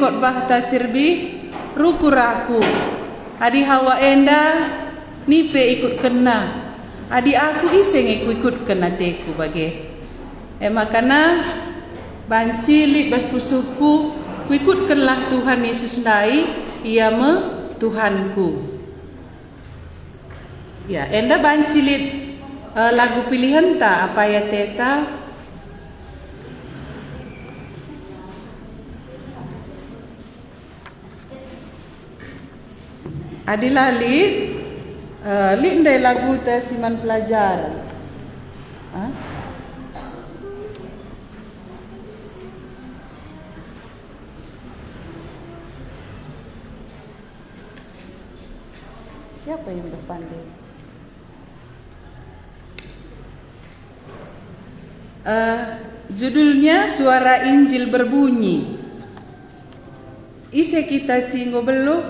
ngot bahta sirbi rukuraku. Adi hawa enda nipe ikut kena. Adi aku iseng ikut kena teku bage. Makana bansilit bas pusuku ikutkanlah Tuhan Yesus dai ia Tuhanku. Ya, enda bansilit lagu pilihan ta apa ya teta? Adilah lit ndai lagu ta siman pelajaran. Siapa yang udah pandai? Judulnya Suara Injil Berbunyi. Ise kita singgo belum,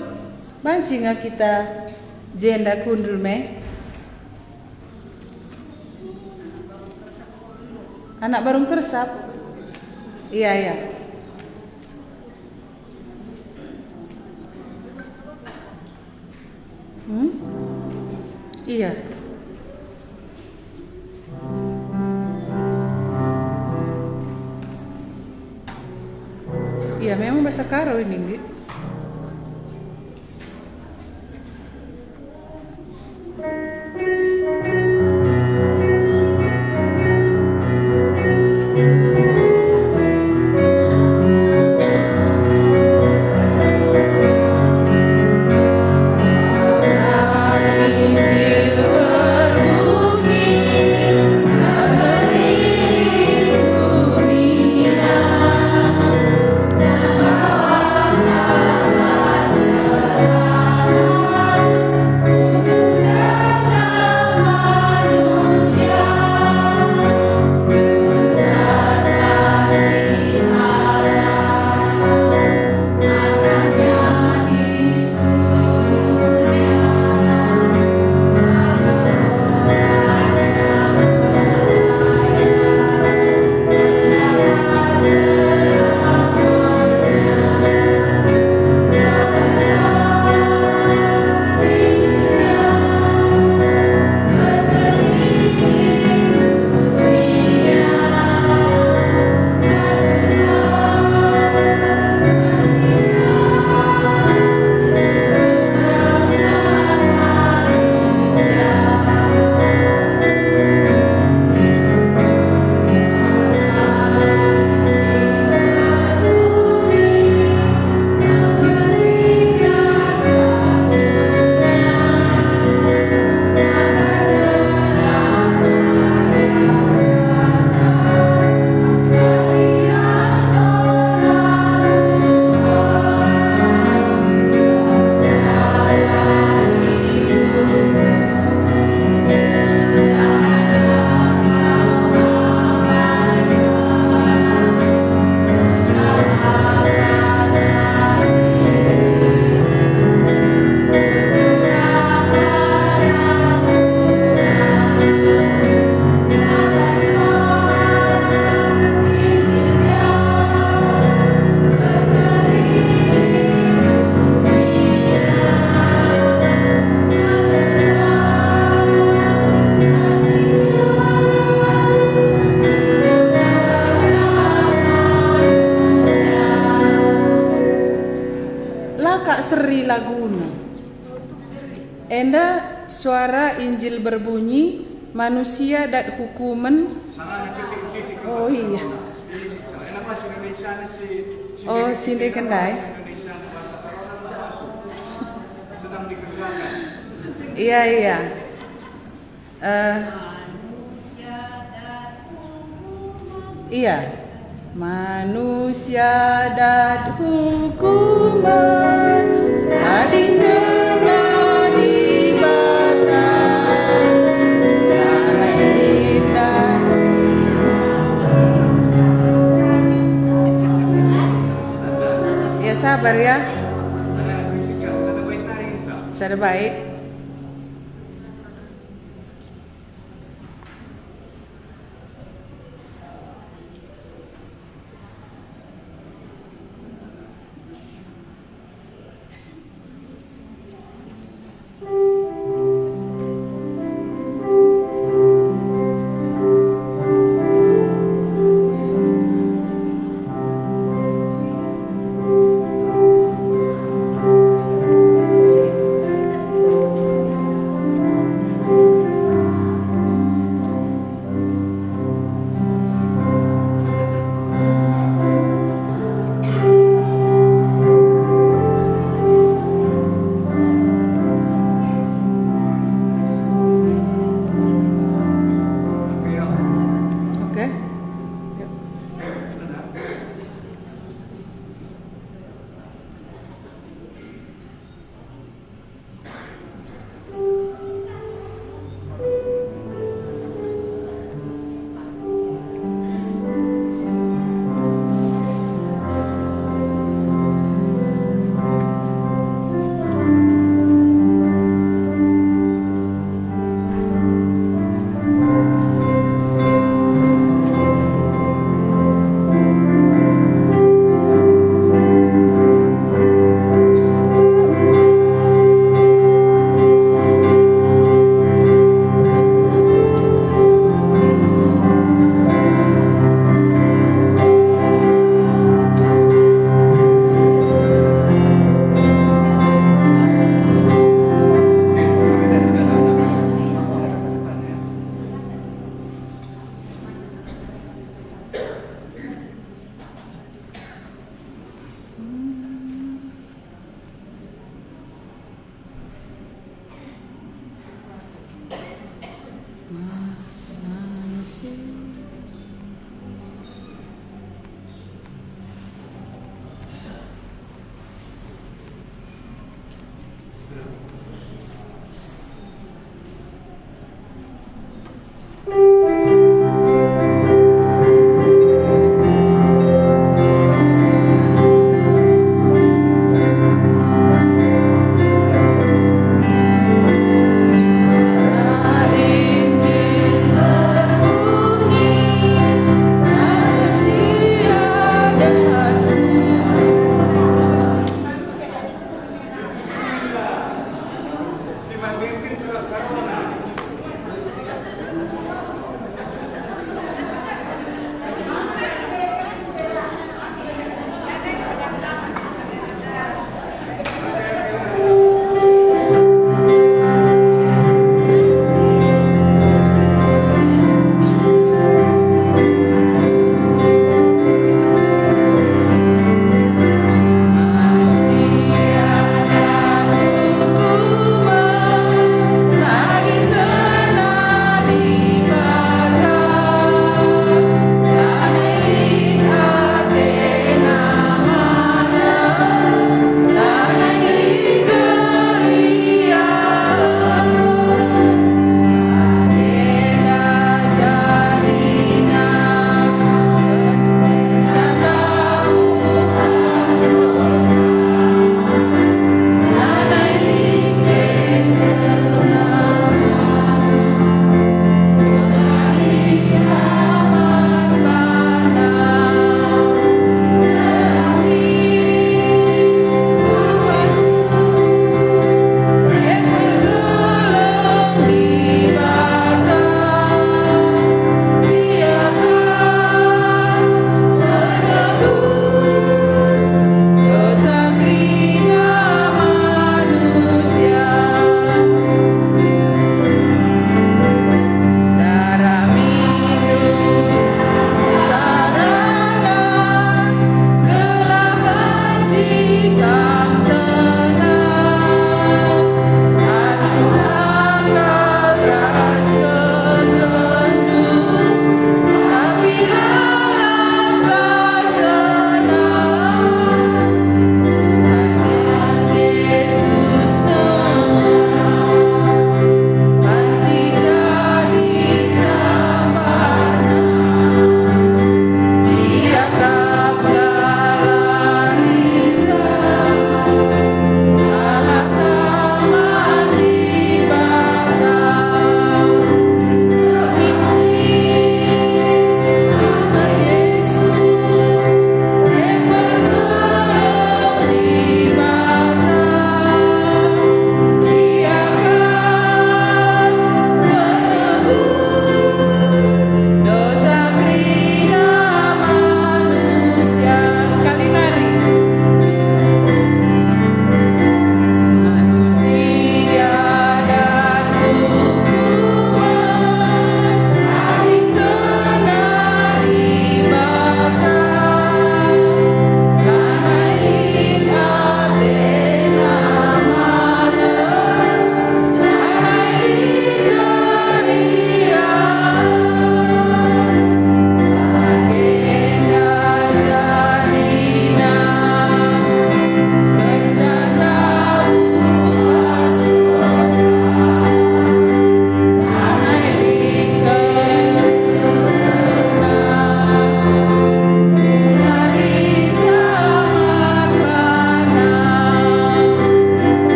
bansinga kita jenda kundul me. Anak baru keresap. Iya. Iya. Iya, memang bahasa Karo ini, Nggih. Seri laguna. Enda suara Injil berbunyi, manusia dan hukuman. Oh iya. Oh sini kendai. Iya. Iya. Manusia dan hukuman ading kena dibakar karena tidak. Ya sabar ya. Sada baik.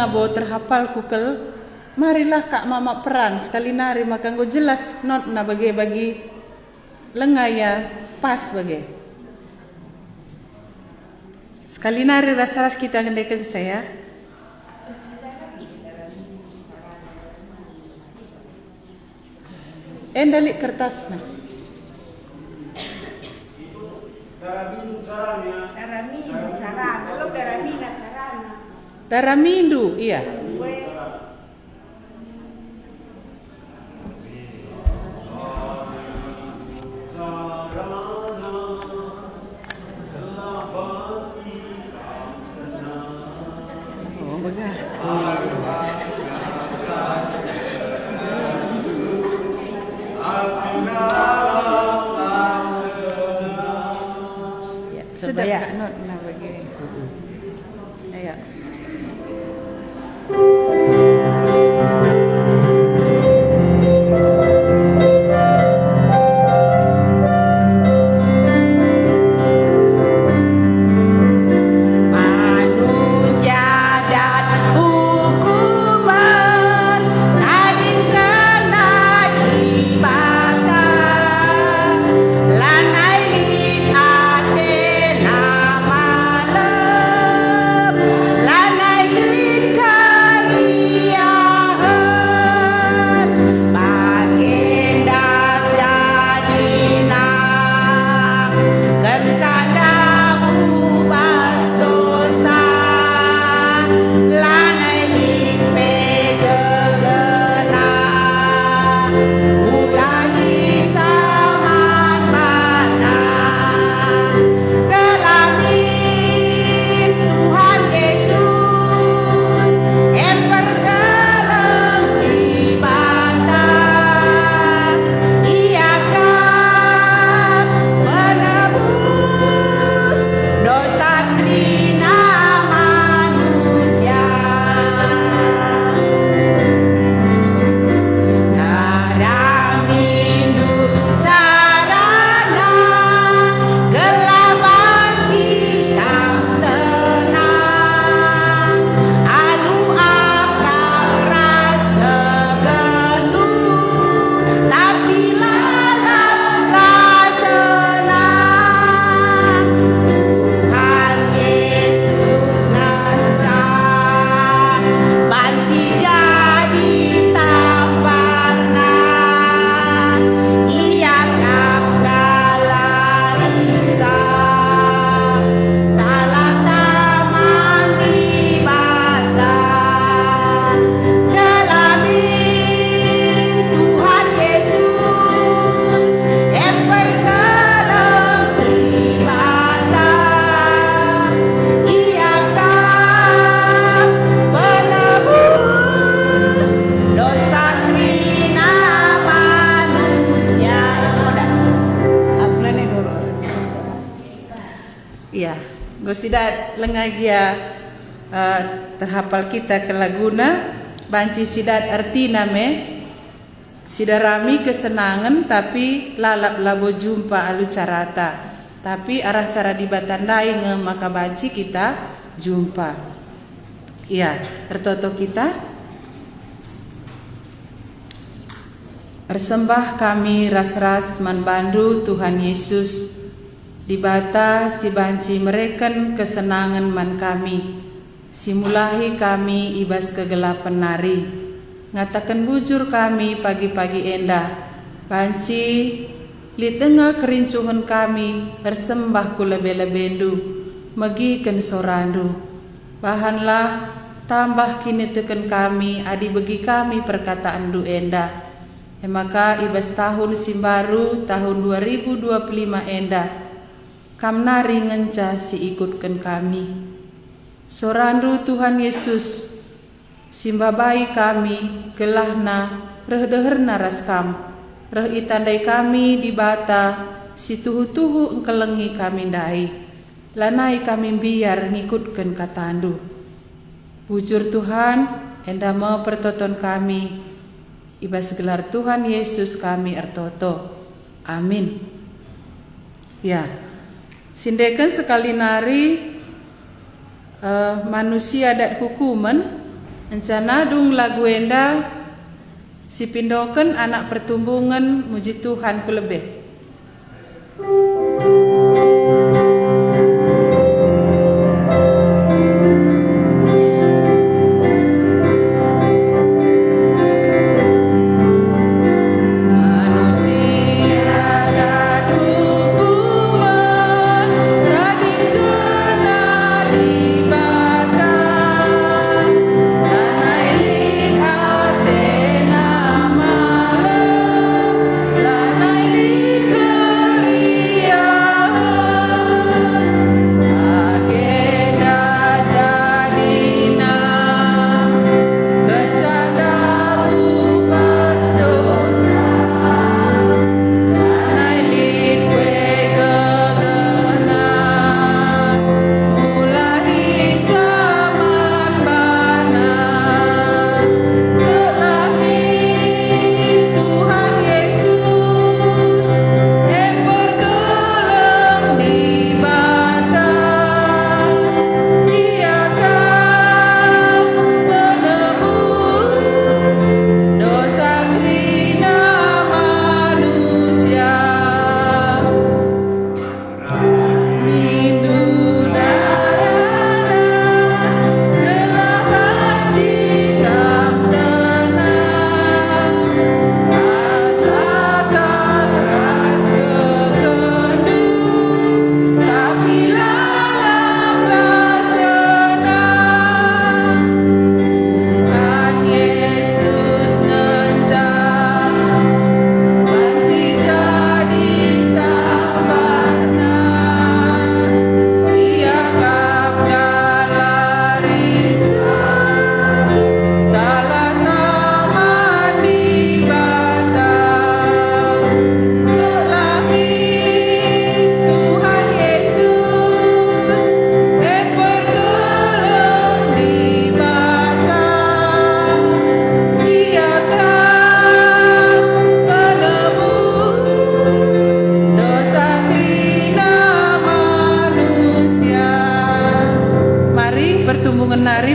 bo terhafal kukel, marilah kak mama peran sekali nari maka go jelas not na bagi lengaya pas bagi. Sekali nari rasa kita ngendekan saya. Endalik kertas na. Daramindu, iya. Oh, benar. Sedap gak not na bagi. Ayo. Gosidat lengagia terhafal kita ke laguna banci sidat artina me sidarami kesenangan tapi lalap labo jumpa alu carata tapi arah cara dibatandai nge maka banci kita jumpa. Iya, tertoto kita persembah kami ras-ras manbandu Tuhan Yesus dibata si banci mereken kesenangan man kami simulahi kami ibas kegelapan nari ngatakan bujur kami pagi-pagi endah banci lid denga kerincuhan kami persembah ku lebe-lebendu megiken sorandu bahanlah tambah kini teken kami adi bagi kami perkataan du endah maka ibas tahun simbaru tahun 2025 endah kam nari ngenca si ikutkan kami. Sorandu Tuhan Yesus, simbabai kami gelahna reh deherna raskam, reh itandai kami di bata si tuhu-tuhu engkelengi kami dai, lanai kami biar ngikutkan katandu. Bujur Tuhan, enda mau pertoton kami, ibas gelar Tuhan Yesus kami ertoto. Amin. Ya. Sindekan sekali nari manusia dat hukuman Encana dung lagu enda si pindoken anak pertumbungan muji Tuhan ku lebih.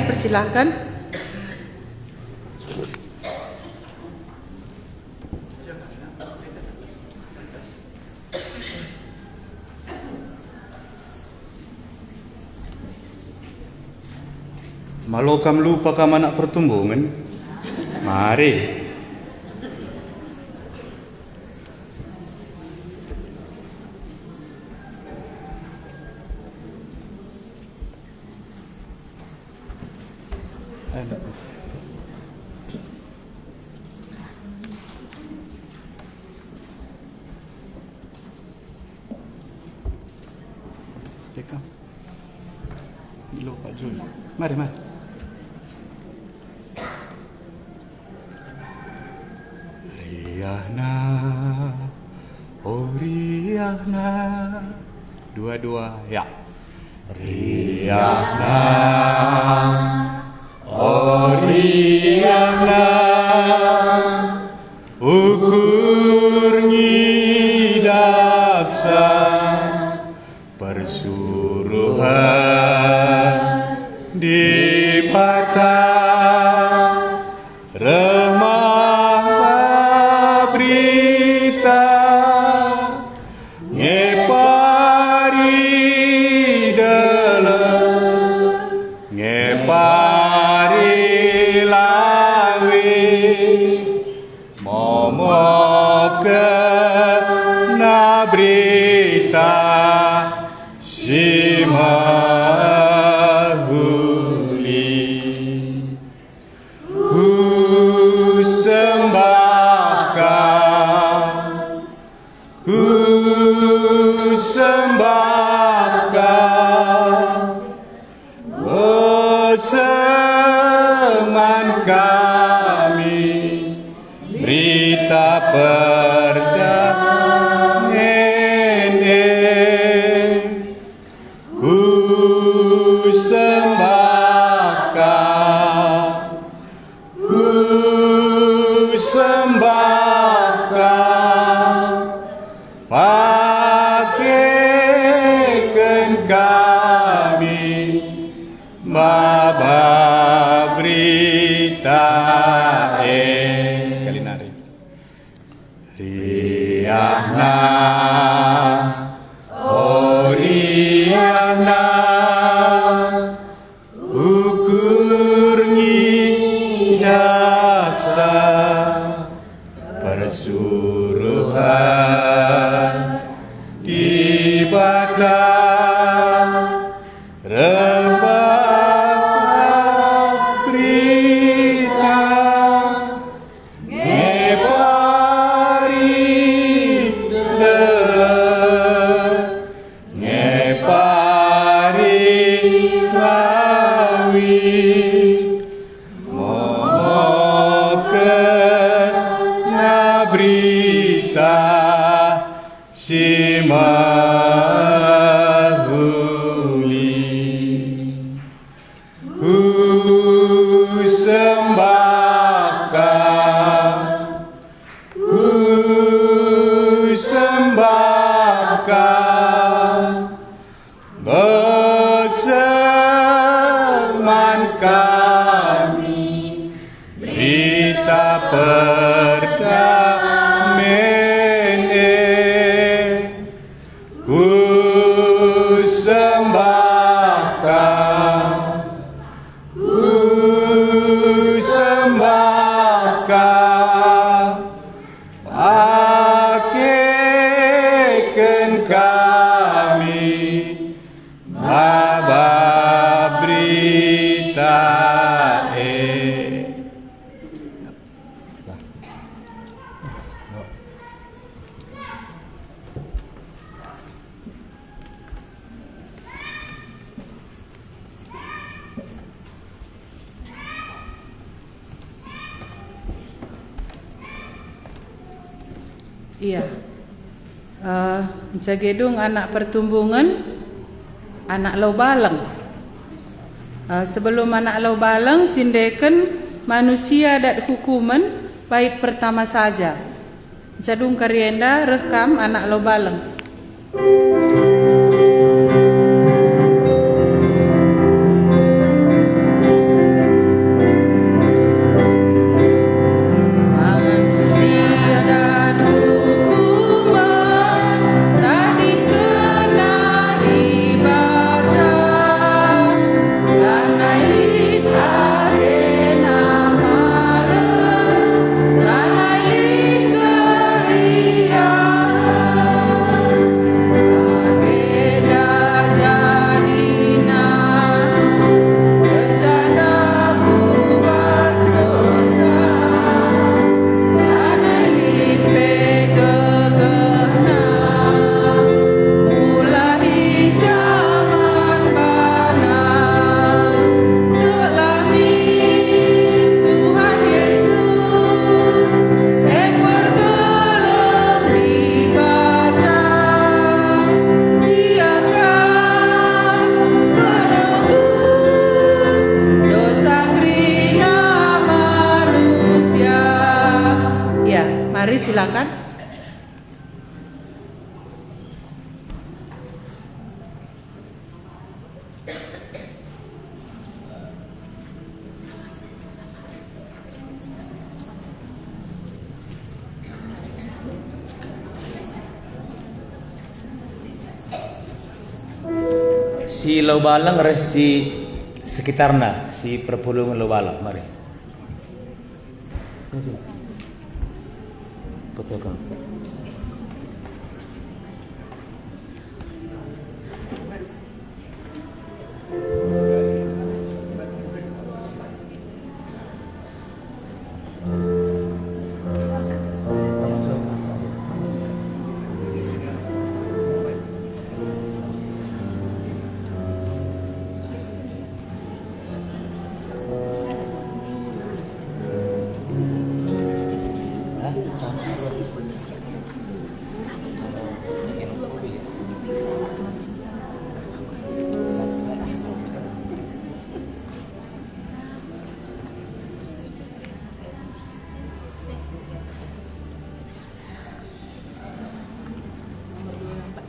Persilahkan. Malu kam lupa kam anak pertumbungan. Mari. Lupa Jul. Mari, mari. Riahna, oh Riahna. Dua-dua, ya. Riahna, oh Riahna. Ukur ngidaksa persuruhan di patah remah berita ngepari dalam ngepari lawi momo kena berita si mahuli ku sembahkan berseman kami berita perdamaian ku sembahkan pakaikan kami Bapa beri Niana ukur ngidasa persuruhan dibaca rebah berita ngepari ngepari lawi moker na berita si mahuli ku sembahkan berseman kami berita perdamaian ku sembahkan pakaikan kami baba berita Iya. Cagedung anak pertumbungan anak lau baleng. Sebelum anak lau baleng sindekan manusia dat hukuman bait pertama saja. Jadung karienda rekam anak lau baleng. Mari silakan. Si lau balang res si sekitarna si perpulungan lau balang mari. Fotokan.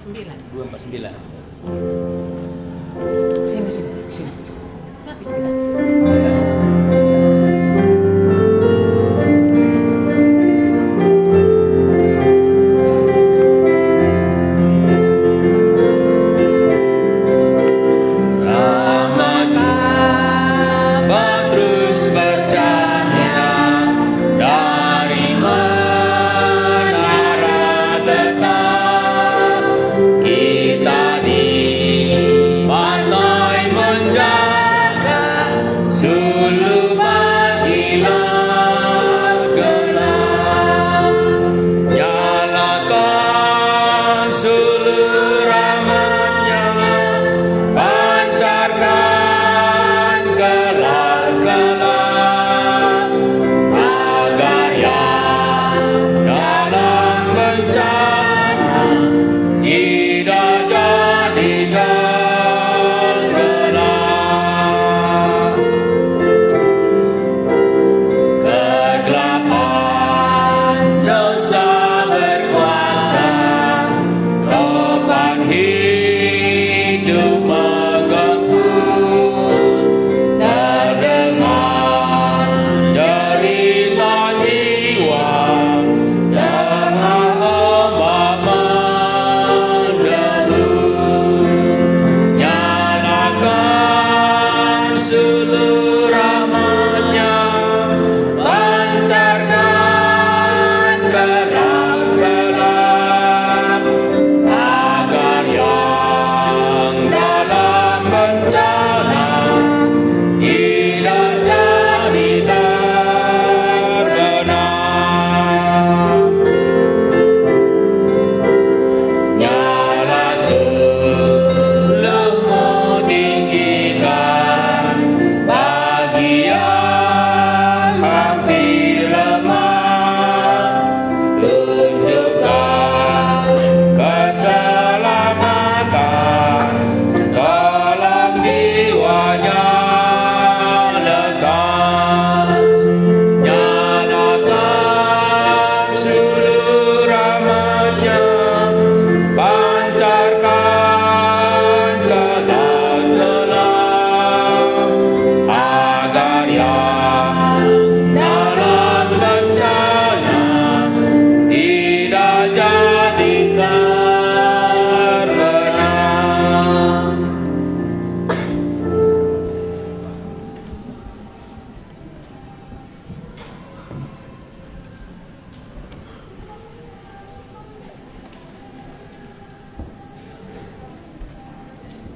Sembilan. 249. Sini. Nanti sini.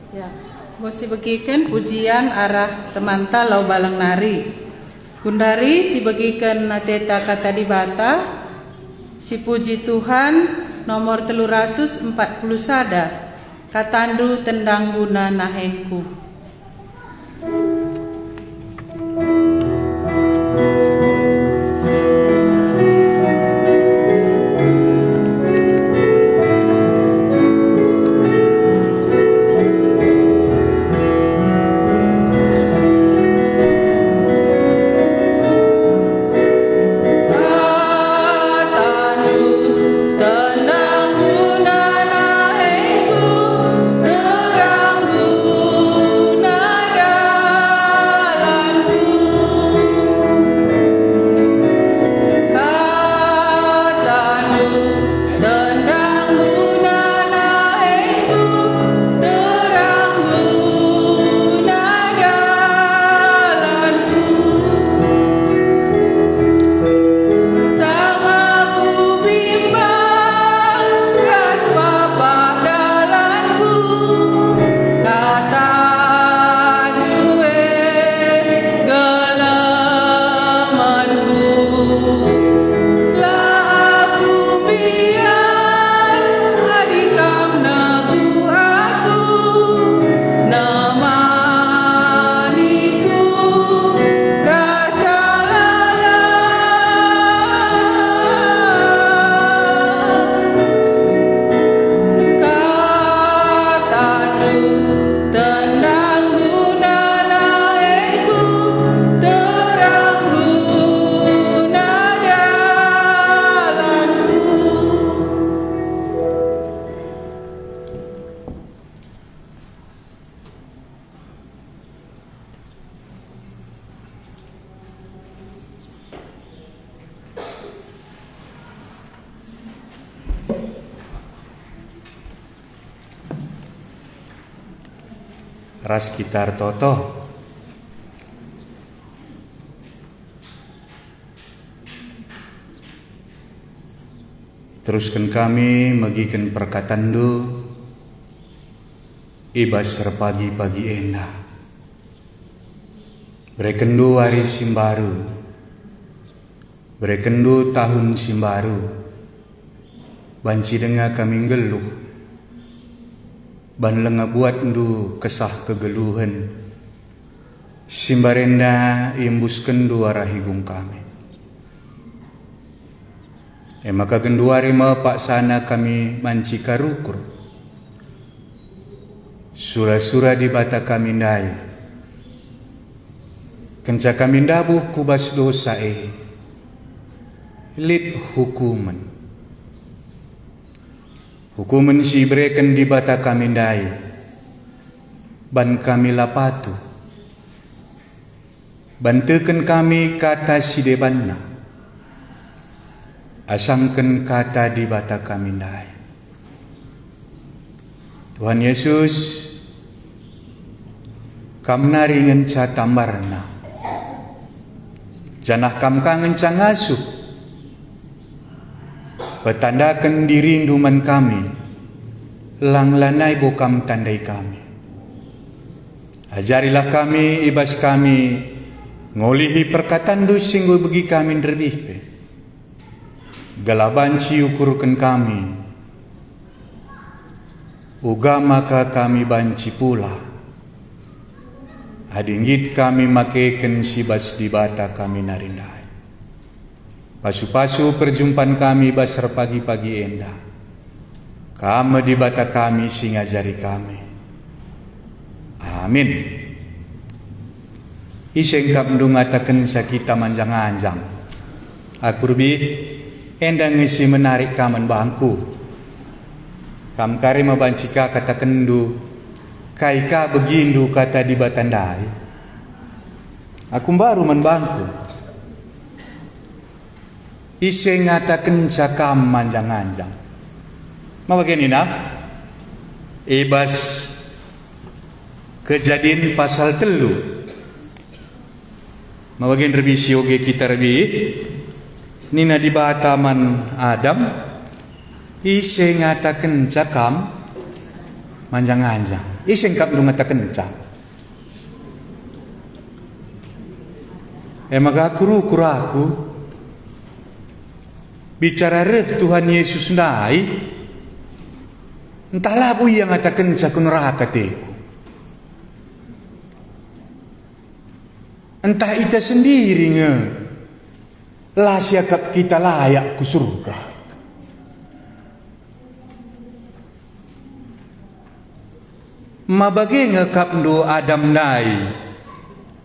Ya, gosi bagikan pujian arah temanta lau balang nari. Kundari si bagikan nateta kata di bata, si puji Tuhan nomor 340 sada, katandu tendang guna naheku. Ras gitar toto. Teruskan kami magikan perkataan do ibas serpagi-pagi enak. Berekendu hari simbaru, berekendu tahun simbaru. Banci dengar kami geluh, ban lenga buat ndu kesah kegeluhan. Simbarenda imbuskan dua rahigung kami. Maka genduari pak sana kami manci karukur. Sura-sura di bata kami ndai. Kenca kami ndabuh kubas dosa lid hukuman. Hukuman si berikan di bata kami ndai. ban kami lapatu. Bantukan kami kata sidebanna. Asangkan kata di bata kami ndai. Tuhan Yesus, kam naringan ca tambarna. Janah kam kangen ca ngasuh. Petandakan dirinduman kami. Lang lanai bokam tandai kami. Ajarilah kami, ibas kami, ngolihi perkataan du singgo bagi kami nderbihpe. Galabanci ukurkan kami. Uga maka kami banci pula. Adinggit kami makeken sibas di bata kami narindai. Pasu-pasu perjumpaan kami basar pagi-pagi endah. Kamu di bata kami singajari kami. Amin. Isengkap ndungatakan sakita manjang-anjang. Aku rubi endang ngisi menarik kaman bangku. Kam kare mabancika kata kendu. Kaika begindu kata di batandai. Aku baru man bangku. Iseng ngatakan cakam manjang-anjang. Mabagini na? Ibas Kejadian pasal 3. Mabagin revisi oge kita rebi. Nina di bataman Adam. Ise ngatakan cakam manjang-anjang. Ise ngkap lu ngatakan cak. Magakuru-kuraku bicara reh Tuhan Yesus nai. Entahlah bu yang ngatakan cakun neraka teku. Entah kita sendiri nge lah siakap kita layak ku surga. Mabage ngekap ndo Adam nai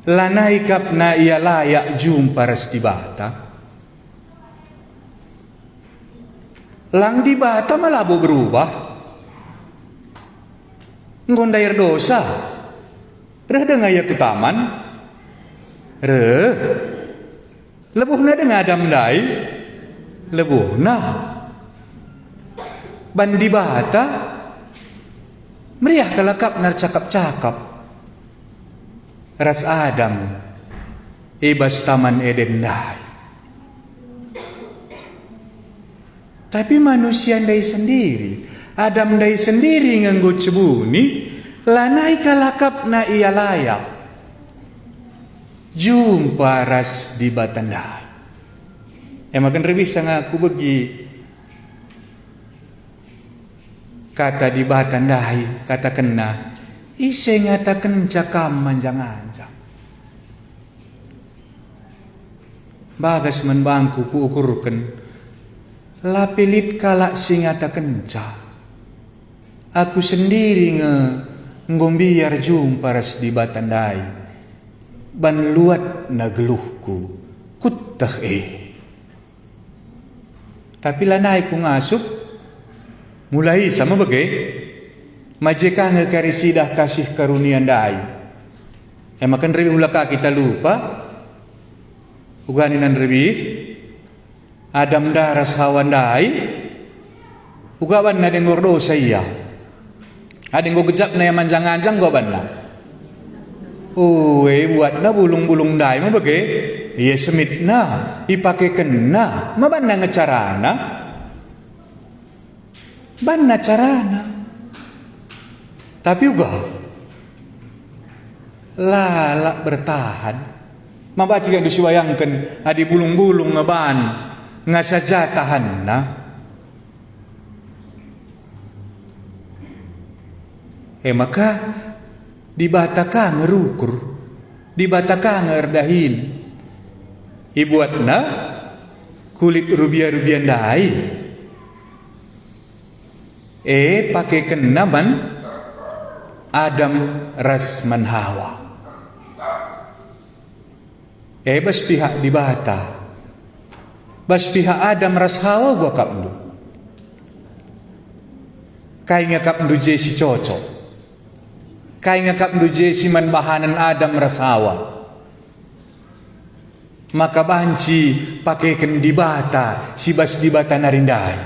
lanai kap na ia layak jumpa ras di bata. Lang di bata malabo berubah. Ngondayar dosa. Reh dengaya ke taman. Reh. Lebuh na dengan Adam dai. Lebuh na. Bandi bata. Meriah kalakap nar cakap-cakap. Ras Adam. Ibas taman Eden dai. Tapi manusia dai sendiri. Adam dai sendiri nganggo cebuni. Lanai kalakap na ia layak. Jumpa ras di batandai. Makan lebih sangat aku bagi kata di batandai kata kena ise ngatakan cakam manjang-anjang. Bagas menbangku ku ukurkan lapilit kalak singata kenca. Aku sendiri ngombiar jumpa ras di batandai. Ban luat nagluhku kuttah Tapi lanai ku ngasup mulai sama bagai majeka ngekarisidah kasih karunia dai. Makan rebi ulaka kita lupa uganinan rebi Adam daras hawan dai ugaban na dengor dosa iya. Ada ngo gejap na yang manjang-anjang goban na. Buat na bulung-bulung dai mo bage. Iya semit na, ipake kena, maban na ngecarana. Ban na carana. Tapi juga lalak bertahan. Mabaci kan disiwayangkan adi bulung-bulung ngeban ngasaja tahan na. Maka dibataka ngerukur, dibataka ngerdahin. Ibuatna kulit rubia-rubian dai. Pakai kenaman Adam ras man Hawa. Bas pihak dibata. Bas pihak Adam ras Hawa gua kapndu. Kai ngakapndu jesi cocok. Kai ngakap duje siman bahanan Adam rasawa. Maka banci pakaikan di bata, sibas di bata narindai.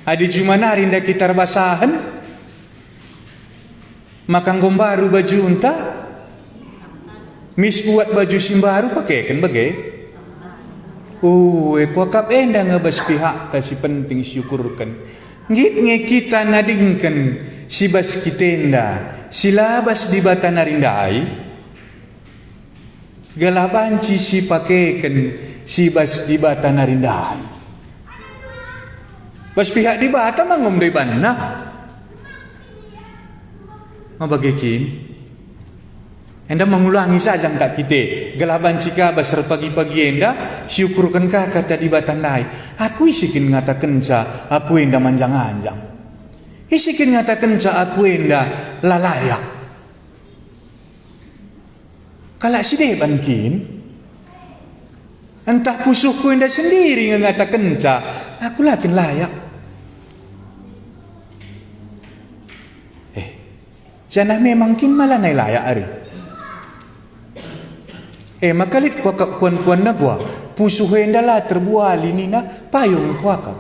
Adi cuma narinda kita basahan, maka gombaru baju unta, mis buat baju simbaru pakaikan bagai. Kuakap enda ngebas pihak kasih penting syukurkan. Ngit kita nadingkan sibas kitenda silabas di bata narindai. Galabanci si pakaikan sibas di bata narindai. Bas pihak di bata mangom dari banna. Mabagikin. Enda mengulangi saja kak kita. Galaban cika basar pagi-pagi enda syukurkan kakak tadi batandai. Aku isikin ngatakan ca aku enda manjang-anjang. Isikin ngatakan ca aku enda lalayak. Kalau si deban kin, entah pusuhku enda sendiri ngatakan ca aku lakin layak. Janah memang kin malah nai layak ari. Makalit kuakap kuan-kuan na gua pusuh hendala terbuali ni na payung kuakap.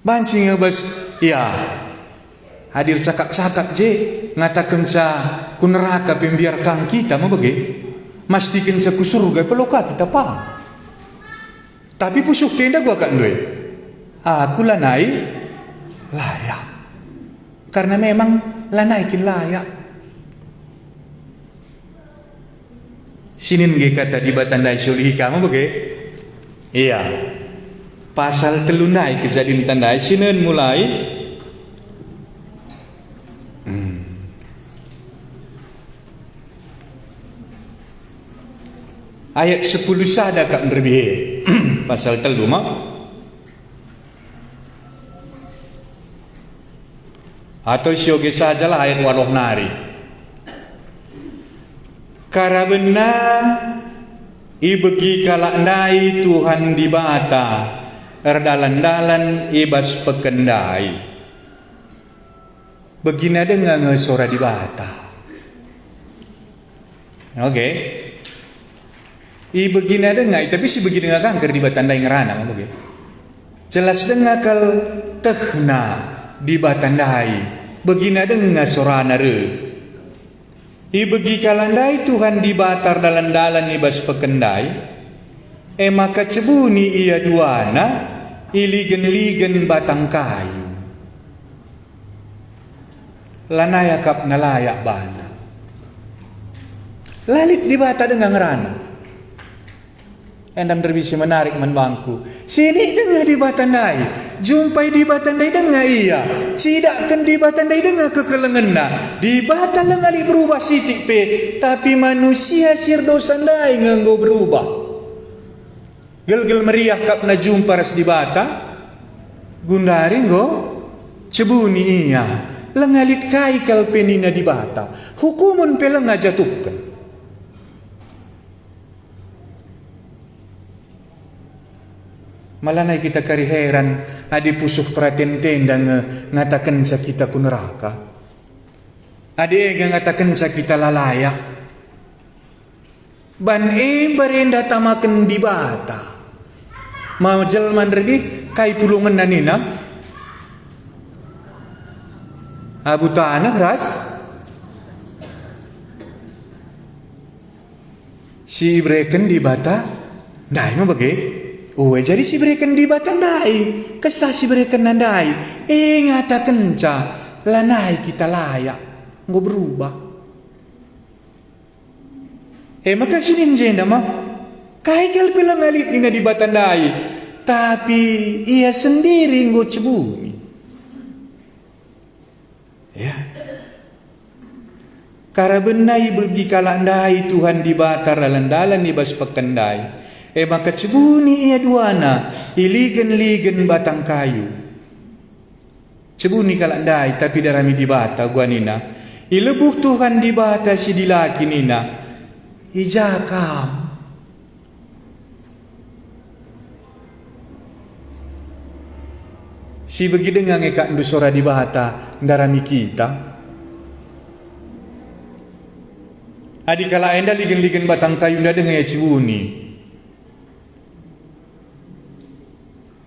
Bancing bas ya hadir cakap-cakap je ngatakan sa ku neraka pembiarkan kita mau bagi mastikan sa ku surga peluka kita pa. Tapi pusuh tenda gua kan doi. Aku lanai layak. Karena memang lanaikin layak. Sinin ge kata di batandai sulih kamu bagi? Iya. Pasal telunai kejadian tandai sinin mulai ayat 10 sada kak nerbihe. Pasal telu mak atau syoge sajalah ayat waroh nari. Karabena ibegi kalakndai Tuhan di bata erdalan-dalan ibas pekendai. Begina dengan ngesora di bata. Oke. Begina dengan tapi si begina kanker di batandai ngerana oke. Jelas dengan kal tehna di batandai. Begina dengan sorana re. Begi kalandai Tuhan dibatar dalan-dalan ibas pekendai. Maka cebuni ia duana iligen-ligen batang kayu. Lanayakap nalayak bana. Lalit dibata dengan rana. Endam terbisi menarik menbangku. Sini dengar di batandai. Jumpai di batandai dengar iya. Sidakkan di batandai dengar kekelengenna. Di bata lengali berubah sitik pe. Tapi manusia sirdo sandai nganggo berubah. Gel-gel meriah kap na jumpa ras di bata. Gundari nggo. Cebuni iya. Lengalit kai kalpenina di bata. Hukumun peleng ngajatukan. Malanay kita kari heran adi pusuh perhatian tenda ngatakan sa kita ku neraka. Adi ngatakan sa kita lalayak. Ban barenda tamaken di bata. Majelman redi kai tulungan nanina. Abu tanah ras. Si breken di bata. Dai mo bagi. Jadi si berikan di batandai, kesah si berikan nandai. Ngatakan ca, lanai kita layak, nggak berubah. Maka sinin jenda mah, kaikal bilang alit nina di batandai, tapi ia sendiri nggak cebuni. Ya, karena benai begi kalandai Tuhan di batar dalan-dalan di bas pekendai. Maka cebuni ia duana iligen-ligen batang kayu. Cebuni kalandai tapi darami di bata gua nina. Ilebuh Tuhan di bata si dilaki nina. Ijakam. Si bagi dengang eka ndu sora di bata ndarami kita. Adi kala enda ligen-ligen batang kayu nda dengang ya cibuni.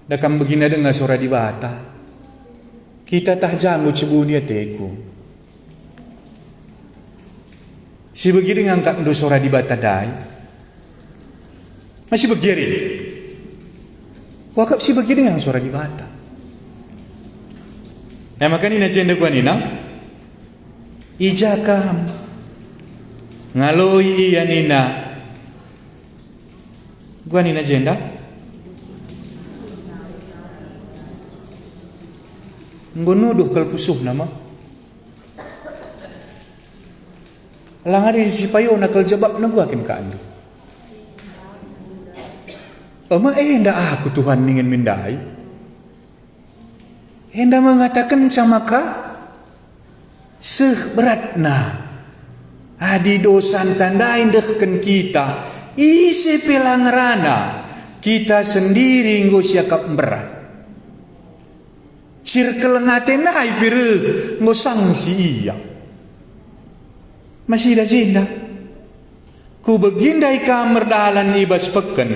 Dakam begina dengar sora di bata. Kita tah janggu cibuni ya teku. Si bagi dengang kak ndu sora di bata dai. Masih begiri. Wakap si bagi dengang sora di bata. Nah makanya agenda gua nina ijakam ngaloi iya nina gua nina agenda ngunuduh kalpusuh nama langari si payo nakal jabak na gua kin kaandu oma nda aku Tuhan ingin mindai. Hendak mengatakan sama kak beratna adi dosan tandai dehken kita isi pelangrana kita sendiri ngosiakap berat cirkel ngatenai pireg ngosang si iya masih ada jenda ku begindai kamar dalan ibas peken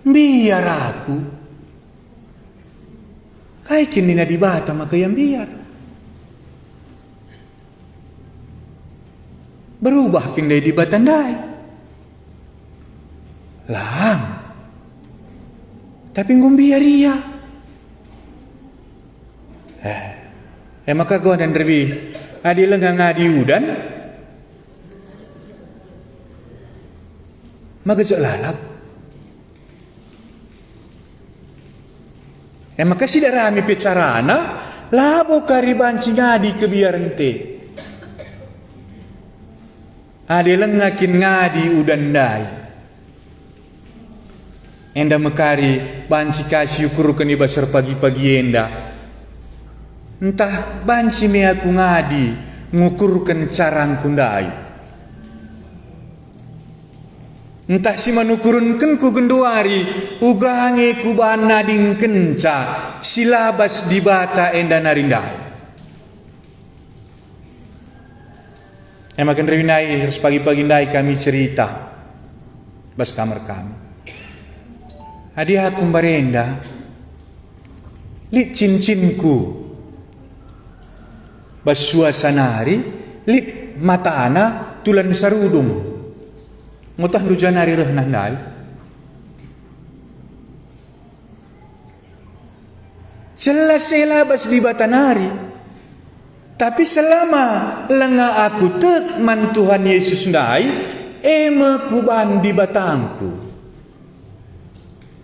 biar aku kai kini na di bata maka yang biar berubah kini di batandai lang tapi ngom biar iya maka gua dan rebi adi lengang adi udan magajak lalap. Maka si darami pecarana labo karibanci ngadi kebiaran te. Ade lengakin ngadi udandai. Enda mekari banci kasih ukurukan ibasar pagi-pagi enda. Entah banci me aku ngadi ngukurkan carang kundai. Entah si manukurunkan ku genduari ugange ku bana ding kenca silabas di bata enda narindai. Makan rewinai harus pagi-pagi ndai kami cerita bas kamar kami. Adi aku barenda lit cincinku bas suasanari lit mata ana tulan sarudung. Ngutah dujan hari rehna ndai. Jelas selabas di batanari. Tapi selama lenga aku tekman Tuhan Yesus ndai, kuban di batangku.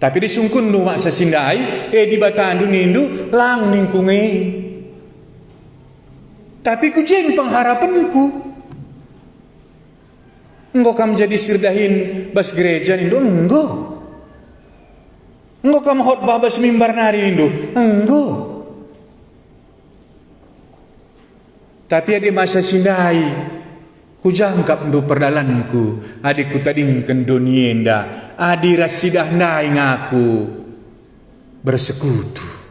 Tapi disungkun nu maksa sindai, di batandu nindu lang ningkunge. Tapi kujeng pengharapanku. Engkau kam jadi sirdahin bas gereja nindu enggo. Engkau kam khotbah bas mimbar nari nindu enggo. Tapi ada masa sindai kujangkap ndu perdalanku adiku tadingken donienda adi rasidah ndai ngaku bersekutu.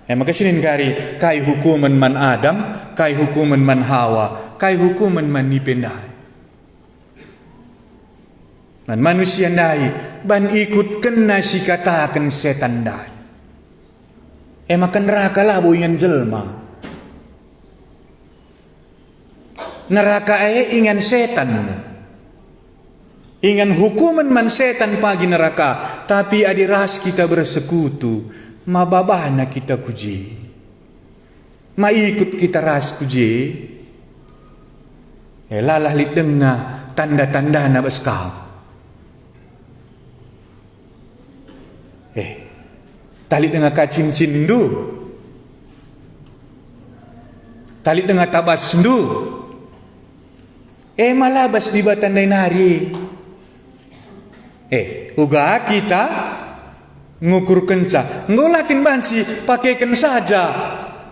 Maka sinin kari kai hukuman man Adam, kai hukuman man Hawa, kai hukuman man nipendai. Man manusia ndai ban ikut kena si katakan setan ndai. Maka neraka lah boingan jelma. Neraka ingan setan. Ingan hukuman man setan pagi neraka, tapi adi ras kita bersekutu. Mababana kita kuji, maikut kita ras kuji, lalah lit denga tanda-tanda na baskau. Tali denga kacin-cin du, tali denga tabas du, malabas di batandai nari. Uga kita ngukur kenca ngolakin banci pakaikan saja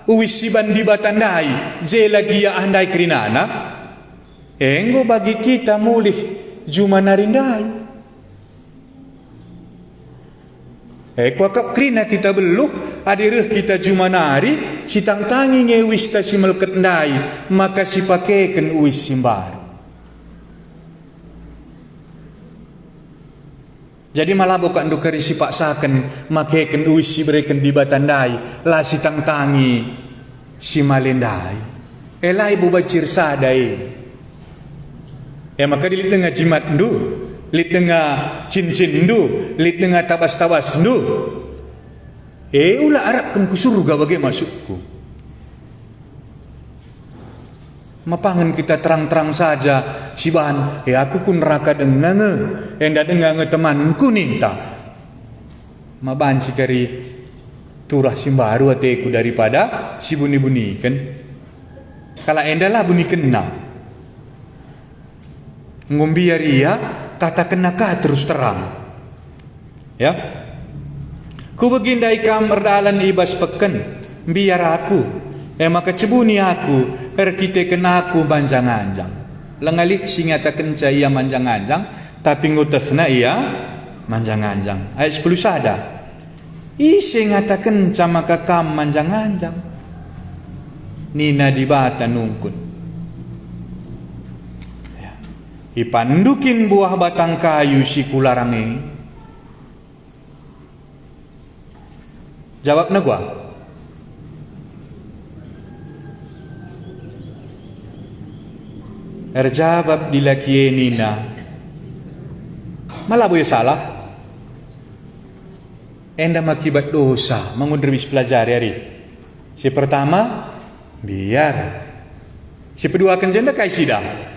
uwis si bandi batandai je lagi ya andai kerinana enggo bagi kita mulih juma narindai Kuakap krina kita beluh, adireh kita jumanari, si tangtangi ngewis ta si melket ndai, maka si pakeken uis simbaru. Jadi malah bukan dukari si paksakan, makeken uis si bereken di batandai, lah si tangtangi si malendai. Elai bu bacir sadai. Maka dilit dengan jimat ndu, lit dengan cincin ndu, lit dengan tabas-tabas ndu. Ulah harapkan ku surga bagai masukku. Mapangan kita terang-terang saja si bahan, aku kun neraka dengan endak dengan temanku ninta. Mabanci kari turah simbaru ateku daripada si buni-buni kan. Kalau endalah buni kena. Ngombiar ia kata kenaka terus terang. Ya. Ku begindai kam erdalan ibas peken biar aku maka cebuni aku kita kena aku manjang-anjang. Lengalit singata kenca ia manjang-anjang tapi ngutefna ia manjang-anjang. Ayat 10 sada. Isi ngata kenca maka kam manjang-anjang. Nina dibata nungkun. Ipandukin buah batang kayu si kularange. Jawab na gua. Erjabab dilakie nina. Malah boleh salah. Enda makibat dosa mengundurwis pelajari hari. Si pertama biar. Si kedua akan janda kai sidah.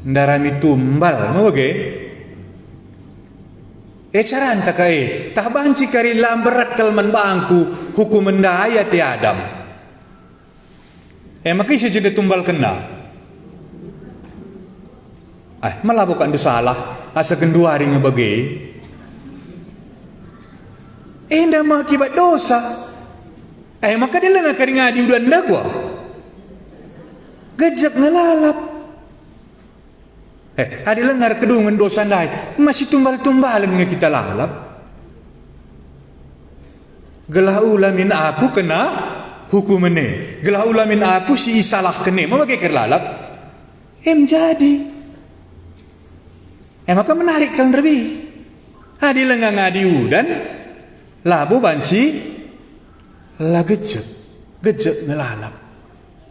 Ndarami tumbal mau bage cara anta kai tah banci kari lamberat kalman bangku hukum mendaya ti Adam maka isi jadi tumbal kena malah bukan salah asa kenduari ngebage nda makibat dosa maka dia lengah kari ngadi udah nda gua gejak ngelalap ada lengar kedungan dosa ndai masih tumbal-tumbalan nga kita lalap. Gelah ulamin aku kena hukum ini. Gelah ulamin aku si isalah kene. Mau pakai kerlalap? Jadi. Maka menarik kan lebih. Ada lengar ngadi udan labu banci la gejek ngelalap.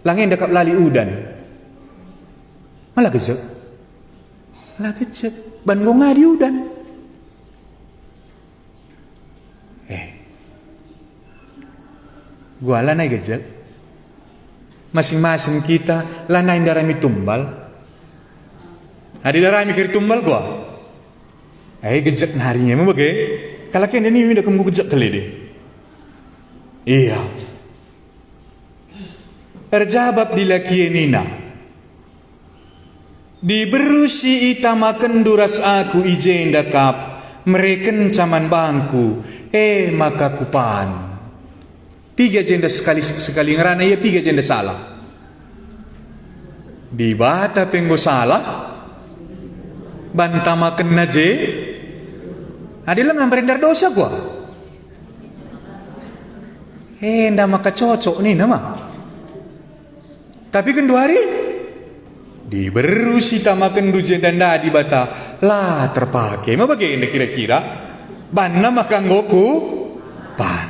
Langin dekat lali udan. Malah gejek. Lah kecek ban gua ngadi udan. Gua lanai gejek. Masing-masing kita lanai darami tumbal. Ada darami kiri tumbal gua. Gejek narinya mau bagai. Kalau kena ni udah kamu gejek kali deh. Iya. Erjabab dilaki nina. Diberusi itamakan duras aku ijen dakap mereken caman bangku maka kupan 3 jenda sekali ngerana ya 3 jenda salah dibata penggo salah bantamakan naje adilah ngamberendar dosa gua nda maka cocok nih nama tapi kedua hari diberusi tamakan dujen dan di bata lah terpakai mau bagaimana kira-kira banna makan goku pan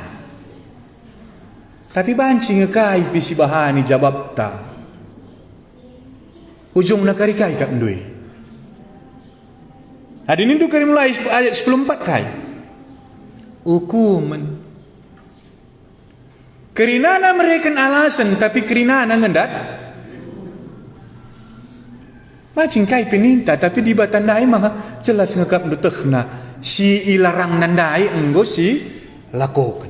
tapi banci ngekai pisi bahani jawab ta ujung nakari kai kak ndui hadin itu kari mulai ayat 14 kai hukuman kerinana mereka alasan tapi kerinana ngendat macing kai peninta tapi di batandai mah jelas ngekap dutehna si ilarang nandai enggo si lakokan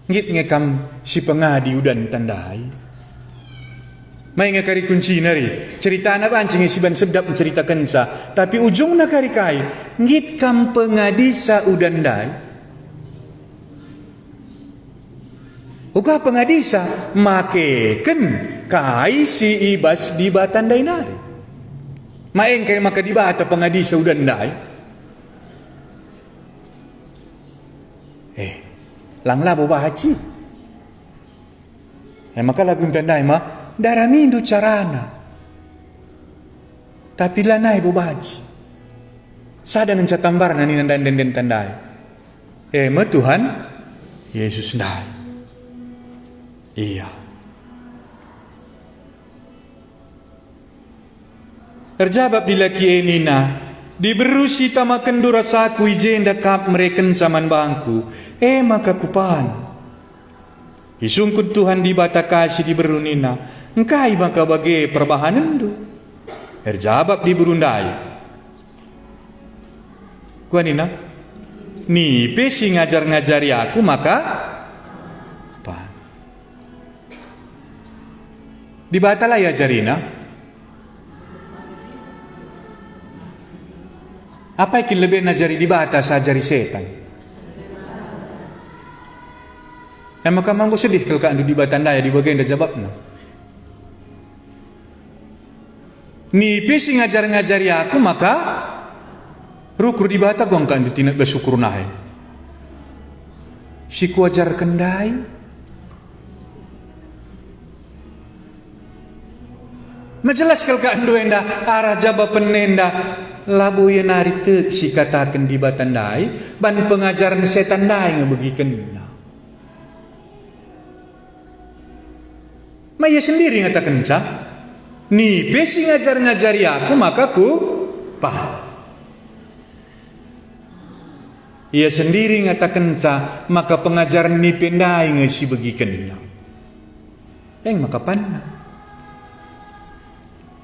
ngit ngekam si pengadi udan tandai mai ngekari kunci nari cerita na bancing si ban sedap menceritakan sa tapi ujung na kari kai ngit kam pengadi sa udan dai uga pengadisa makeken kai si ibas di batandai nari. Maeng kaya maka di bata pengadi saudandai. Lang labo bahaci. Maka lagu tandai daramindu carana. Tapi lanai bo bahaci. Sadang encatambar nani nandan den tandai. Tuhan Yesus ndai. Iya. Terjawab dilaki enina. Diberusi tamakan durasaku ijenda kap mereken caman bangku. Maka kupan. Isungkut Tuhan di bata kasih di berunina. Engkai maka bagai perbahanan du. Terjawab di berundai. Gua nina. Ni pesi ngajar-ngajari aku maka kupan. Di bata lah ya jarina. Apa yang lebih najari di batas ajari setan? Maka manggo sedih kalau kandu di batandaya di bagian dah jawabna. Ni pesi ngajar-ngajari aku maka rukur di bata gua kandu tinat bersyukur nahe. Si ku ajar kendai. Majelas kalau kandu enda arah jaba penenda. Labu yang nari te si katakan di batandai ban pengajaran setan dai ngebegikan. Maya sendiri ngatakan cah, ni besi ngajar-ngajari aku maka ku paham. Ia sendiri ngatakan cah maka pengajaran ni pendai ngesi begikan. Yang maka panah.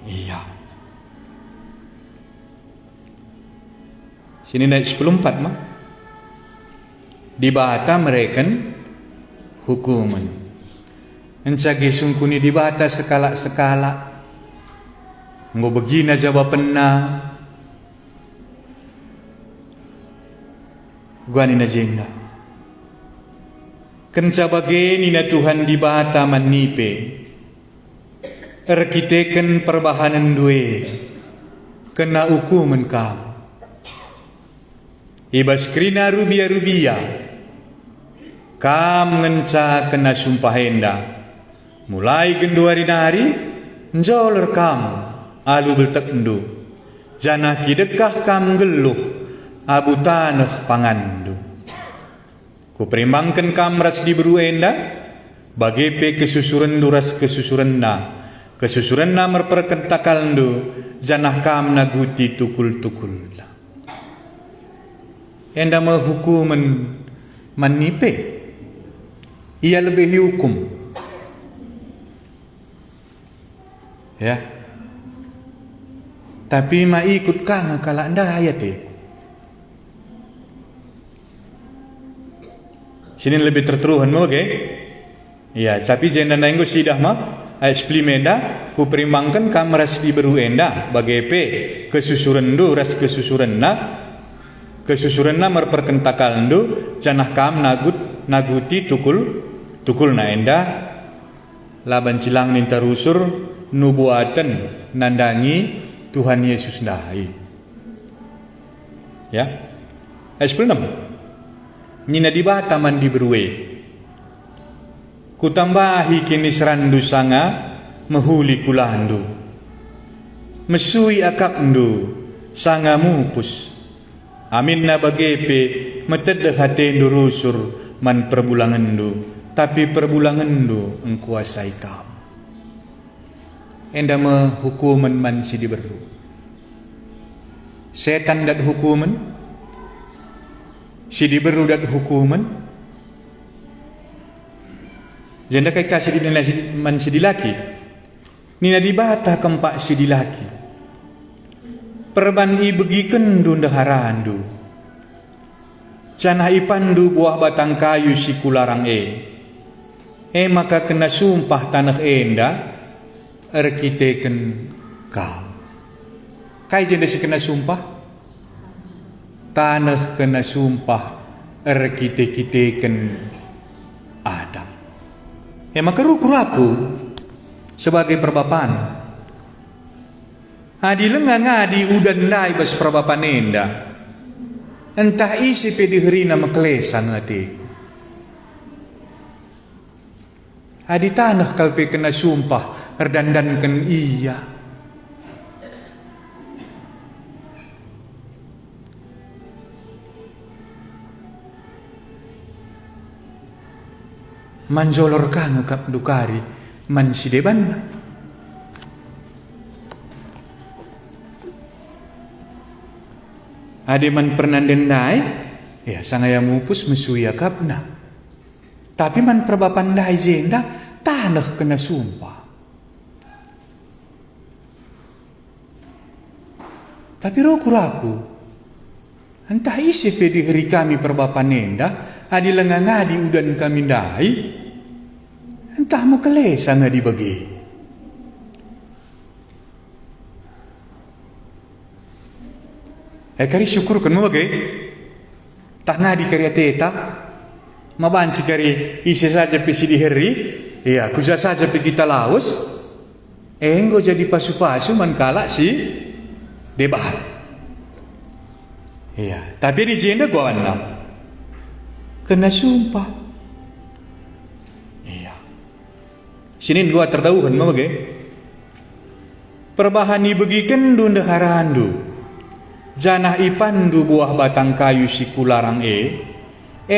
Iya. Sini naik 14 mah. Di bata mereka hukuman. Encagi sungkuni di bata sekala-sekala. Ngo begina jawab pena. Gua nina jenda. Kenca bageni na Tuhan di bata manipe. Erkiteken perbahanan due. Kena hukuman kamu. Ibas krina rubia-rubia. Kam ngenca kena sumpah henda. Mulai genduari nari. Njoler kam. Alu beltek endu. Janah kidekah kam geluh. Abu tanah pangandu. Kuperimbangkan kam ras diburu enda. Bagepe kesusuran duras kesusuran na. Kesusuran na merperkentakalndu. Janah kam naguti tukul-tukul. Enda menghukuman manipe. Ia lebih dihukum. Ya. Tapi ma ikut kang kala anda ayat itu. Sini lebih terteruhan mo okay? Ya, tapi jenda nanggo sidah mah ayat splimenda ku perimbangkan kamras di beru enda bagepe kesusuran do ras kesusuran na. Kesusuran na merperkentakal ndu janah kam naguti tukul na enda laban cilang ninta rusur nubuatan nandangi Tuhan Yesus dai. Ya. Ayat 16. Nina di bata man di berue. Kutambahi kini serandu sanga mehuli kulandu. Mesui akap ndu sanga mupus. Amin na bagepe metedah hati durusur man perbulangan du. Tapi perbulangan du engkuasai kam. Enda hukuman man si diberu. Setan dat hukuman. Si diberu dat hukuman. Janda kai kasih di man si dilaki. Nina dibata kempak si dilaki. Perban i begiken dunda harandu. Canah ipandu buah batang kayu si kularang maka kena sumpah tanah enda erkiteken kam. Kai jenda si kena sumpah tanah kena sumpah erkiteken Adam. Maka rukur aku sebagai perbapan. Adi lengang adi udan dai bas perbapan enda. Entah isi pediherina meklesan hatiku. Adi tanah kalpe kena sumpah erdandankan iya. Manjolor ka ngekap dukari man sideban. Ade man pernah dendai, ya sangaya mupus mesuya kapna. Tapi man perbapandai jenda tanah kena sumpah. Tapi raku, entah isi pedi hari kami perbapanenda, adi lengangadi udan kami dai, entah mekelesa ngadi bagi. Kari syukur kan mo bagi, tak ngadi kari ateta, mabanci kari isi saja pesi di hari, ya kuja saja pi kita laos, enggo jadi pasu-pasu man kala si debat. Iya, tapi di jenda gua anak kena sumpah. Iya. Sinin gua terdauhan mah bagi. Perbahani begiken dunda harahandu. Janah ipandu buah batang kayu si kularang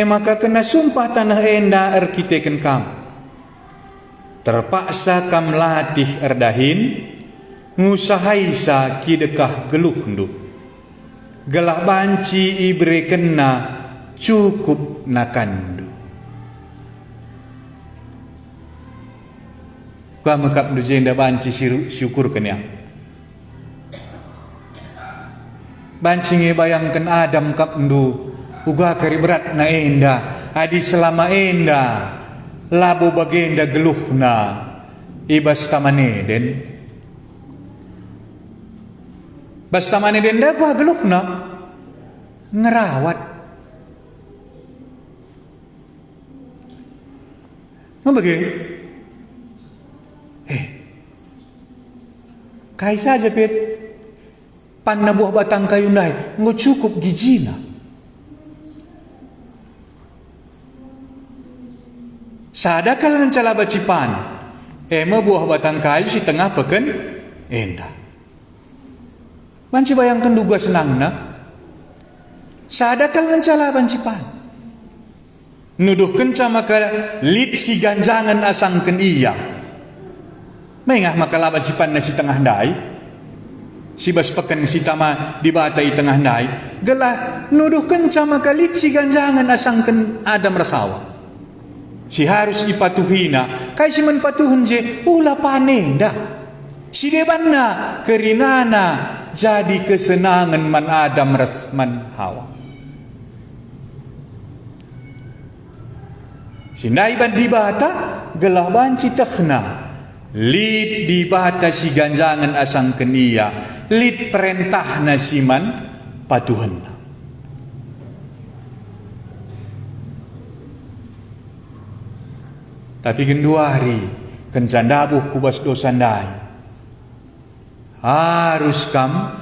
maka kena sumpah tanah enda erkiteken kam. Terpaksa kam latih erdahin, ngusahai sa kidekah geluhndu. Gelah banci ibre kena cukup nakandu. Kau mekap du jenda banci syukur kenya. Bancinge bayangkan Adam kapndu uga kari berat na enda adi selama enda labo bagenda geluhna ibas tamaneden bas tamaneden da gua geluhna ngerawat mau bagi kai saja pet panna buah batang kayu nai ngo cukup gijina. Sada kalangan cala bacipan ema buah batang kayu si tengah peken enda. Banci bayangkan duga senangna. Sada kalangan cala bancipan nuduhkan sama ka lip si ganjangan asangken iya. Mengah makala bacipan na si tengah dai. Si bas pekan si tama di batai tengah nai gelah nuduh kencama kalit si ganjangan asangken Adam rasawa si harus ipatuhina kai si menpatuhun je ula panenda si debanna kerinana jadi kesenangan man Adam man Hawa si naiban di bata gelah banci takhna lid di bata si ganjangan asangken iya lid perintah nasiman patuhan. Tapi kedua hari kencandabuh kubas dosandai harus kam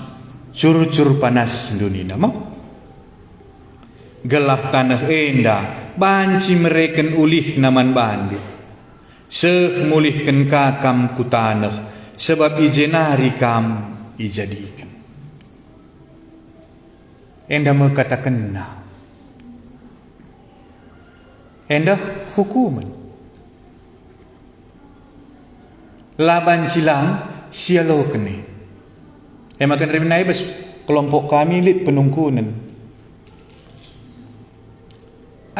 curcur panas dunia mau gelah tanah enda banci mereken ulih naman bandi seh mulihkan kakam ku tanah sebab ijenari kam ijadikan. Enda mengatakan enda hukuman. Laban cilang sialo kene. Makan reminai bas kelompok kami lit penungkunan.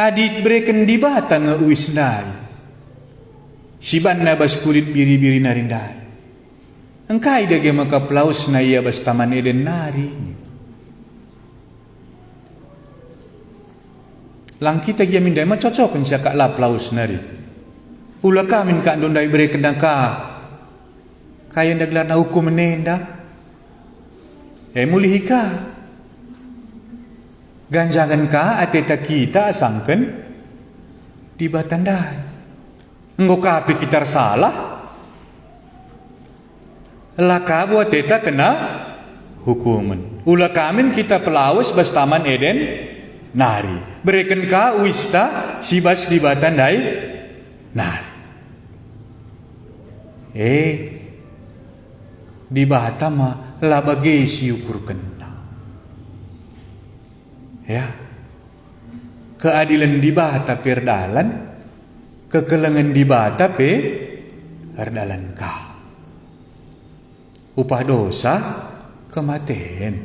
Adit breken di batang uisnai. Siban bas kulit biri-biri narindai. Engkai dage maka plaus na iya bas taman eden nari. Lang kita gia mindai macocok siya ka la plaus nari. Ula kamin ka andondai bere kendang ka. Kaya ndagla na hukum menenda. Mulihi ka. Ganjangan ka ateta kita asangken di batandai. Enggo kapi kita salah. laka buat teta kena hukuman. Ula kamin kita pelawas bas taman Eden nari. Bereken ka wista si bas di batandai nari. Di bata ma labage si ukur kena. Ya. Keadilan di bata perdalan, kekelengan di bata perdalan ka. Upah dosa kematian.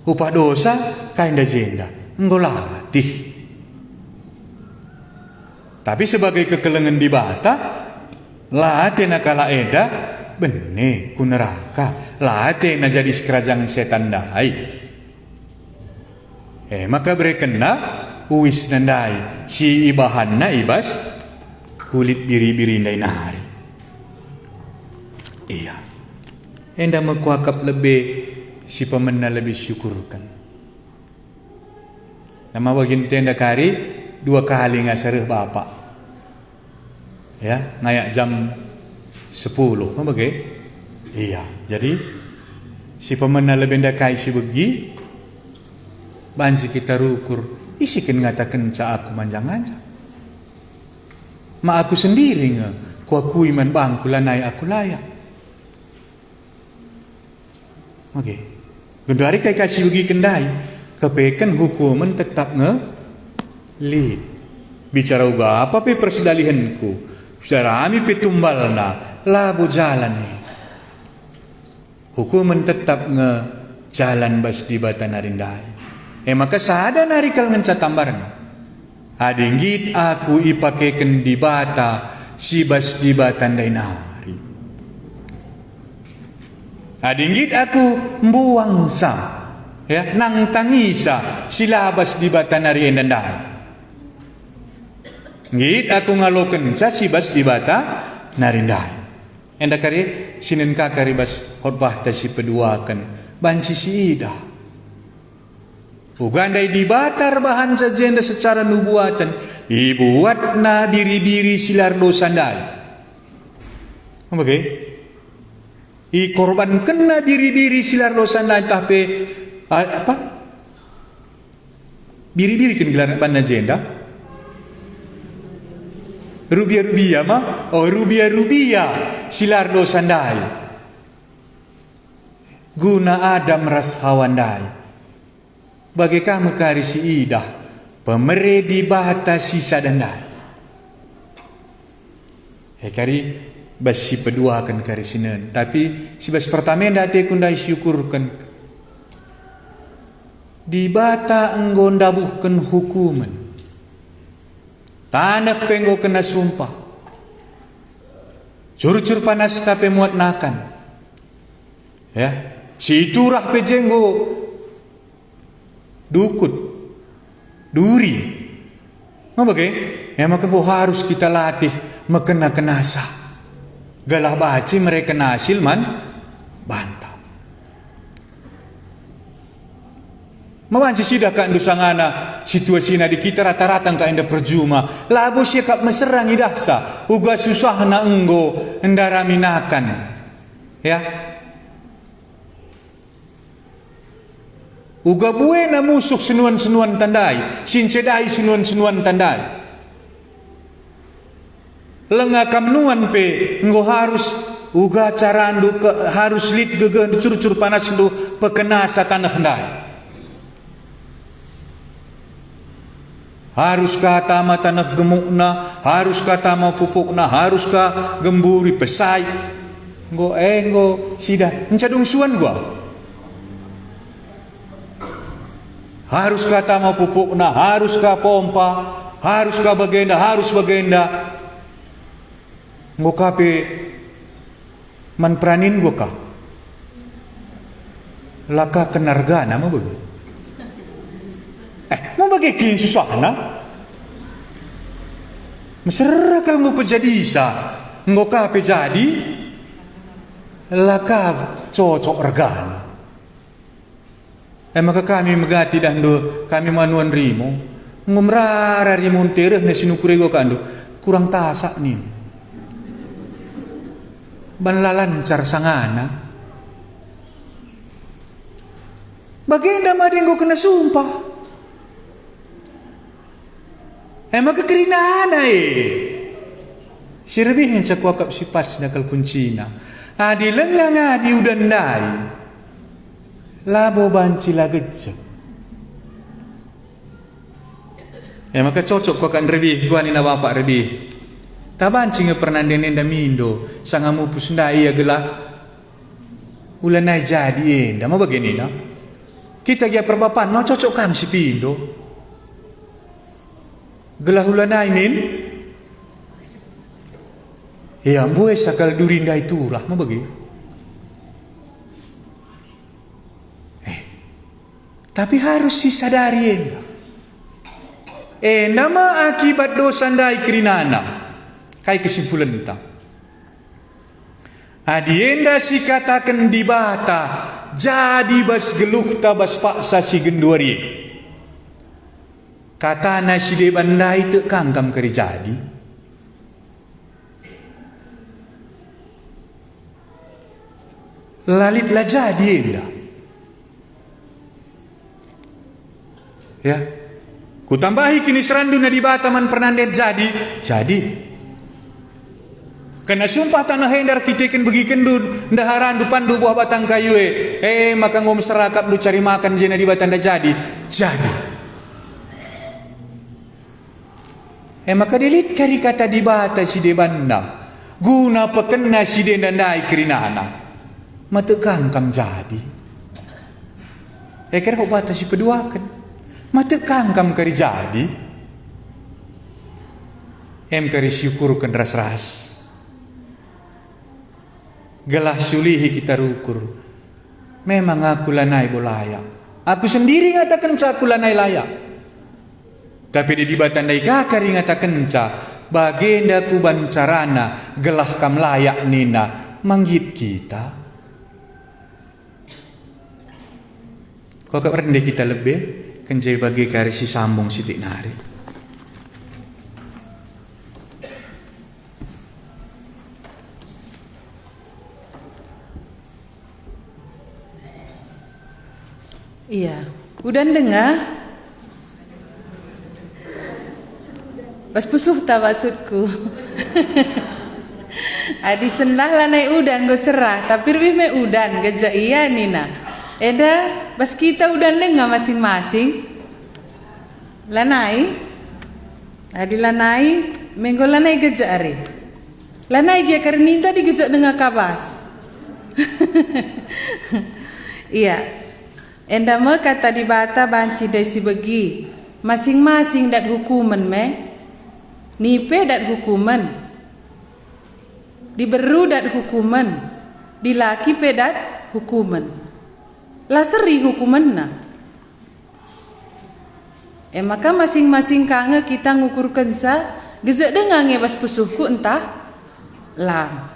Upah dosa kainda jenda latih. Tapi sebagai kekelengan di bata, latih nakala eda bene ku neraka, latih na jadi kerajaan setan dai. Maka berekena uwis nandai si ibahanna ibas kulit biri-biri ndai nari. Iya. Enda mekuakap lebih si pemenang lebih syukurkan. Nama bagin tenda kari 2 kali ngasareh bapak. Ya, ngayak jam 10. Apa bagai? Iya. Jadi si pemenang lebih ndakai si begi banci kita rukur isikin ngatakan ca aku manjang-manjang. Ma aku sendiri nge ku iman bangku lanai aku layak. Oke. Gendari kai kasih bagi kendai kepekan hukuman tetap nge lid. Bicara uga apa pe persedalihanku. Bicara ami pe tumbalna labu jalan ni. Hukuman tetap nge jalan bas di batan arindai. Maka sada narikal ngenca tambarna. Adinggit aku ipakeken di bata sibas di batan dainari. Adinggit aku mbuang sa, ya, nang tangisa silabas di batan nari endandai. Ngit aku ngaloken sa sibas di bata narindai. Endakari sinen kakari bas khotbah ta si peduakan banci si ida. Ugandai dibatar bahan sajenda secara nubuatan dibuat na biri-biri silar dosa ndai. Oke. I korban kena biri-biri silar dosa ndai tapi apa? Biri-biri kan gelar ban agenda. Rubia-rubia mah, rubia-rubia silar dosa ndai. Guna Adam ras Hawa ndai. Bagi kamu kari si idah pemere di bata sisa dandai. Kari bas si pedua kan kari sinen. Tapi si bas pertama dati kundai syukurkan. Di bata enggondabuhkan hukuman. Tanah penggo kena sumpah. Curcur panas tapi muat nakan. Ya, si turah pejenggo dukut, duri. Mabagai? Maka kau harus kita latih mekena kenasa. Galah baci mereka nasil man bantau. Mabanci sidah ka ndusangana situasina di kita rata-rata ka inda perjuma. Labo siya kap meserang idahsa. Uga susah na enggo endara minakan. Ya. Uga buena musuh senuan-senuan tandai, sincedai senuan-senuan tandai. Lenga kamnuan pe enggo harus uga carandu harus lit gege curcur panas ndu pekenasa tanah ndai. Harus ka tama tanah gemukna, harus ka tama pupukna, harus ka gemburi pesai. Enggo sida encadung suan gua. Harus kata mau pupukna, harus ka pompa, harus ka bagenda, harus bagenda. Ngokape man pranin goka. Laka kenargana mo bago. Mo bagi kin susahna. Masyarakat mo pejadisa, ngokape jadi laka cocok regana. Maka kami megati dahdu kami manuan rimo ngumrara rimon tereh na sinukurego kandu kurang tasak nih. Banlalancar sangana. Bagenda madenggo kena sumpah. Maka kerinana Si rebihin sa kuakap si pas nakal kuncina. Adi lengang adi udandai. Labo banci lagecek. Maka cocok kau kan rebi, gua ni na bapak rebi. Tabanci nga pernandenen da mindo, sangamu pusundai ya gelah. Ulanai jadi enda, mau begini na. Kita gia perbapan, no cocok kan si pindo. Gelah ulanai min. Ya amboy sakal durinda itu rah, mau bagi. Tapi harus disadari enda. Nama akibat dosa ndai kerinana. Kai kesimpulan entah. Adienda si katakan di bata. Jadi bas geluh ta bas paksa si genduari. Kata na si de bandai te kangkam keri jadi. Lalit lah jadi enda. Ya. Ku tambahi kini serandu na di bataman pernandet jadi. Kena sumpah tanah hendar kitekin begiken du ndaharan du pandu buah batang kayu maka ngom serakap du cari makan jena di batanda jadi. Maka dilit kari kata di bata si de banda guna pekena si de ndai kerinana matekang kam jadi. Kira kok bata si peduakan matekang kam kari jadi. Kari syukur kan ras-ras. Gelah sulihi kita rukur. Memang aku lanai bolaya. Aku sendiri ngatakan aku lanai layak. Tapi di batandai kakari ngatakan bagenda ku bancarana gelah kam layak nina manggit kita. Kau kepada kita lebih kenjai bagi kari si sambung sitik nari. Iya, udah dengar? Pas pusuh tak maksudku. Adi sendah lanai udan go cerah, tapi lebih me udan gejak iya nina. Eda, bas kita udan dengar masing-masing. Lanai, adi lanai, menggo lanai gejak ari. Lanai dia kareninta digejak dengan kabas. Iya. Enda me kata di bata banci desi begi masing-masing dat hukuman me nipe dat hukuman diberu dat hukuman dilaki pe dat hukuman laseri hukuman na maka masing-masing kange kita ngukur kensa gezek dengang bas pusuhku entah lam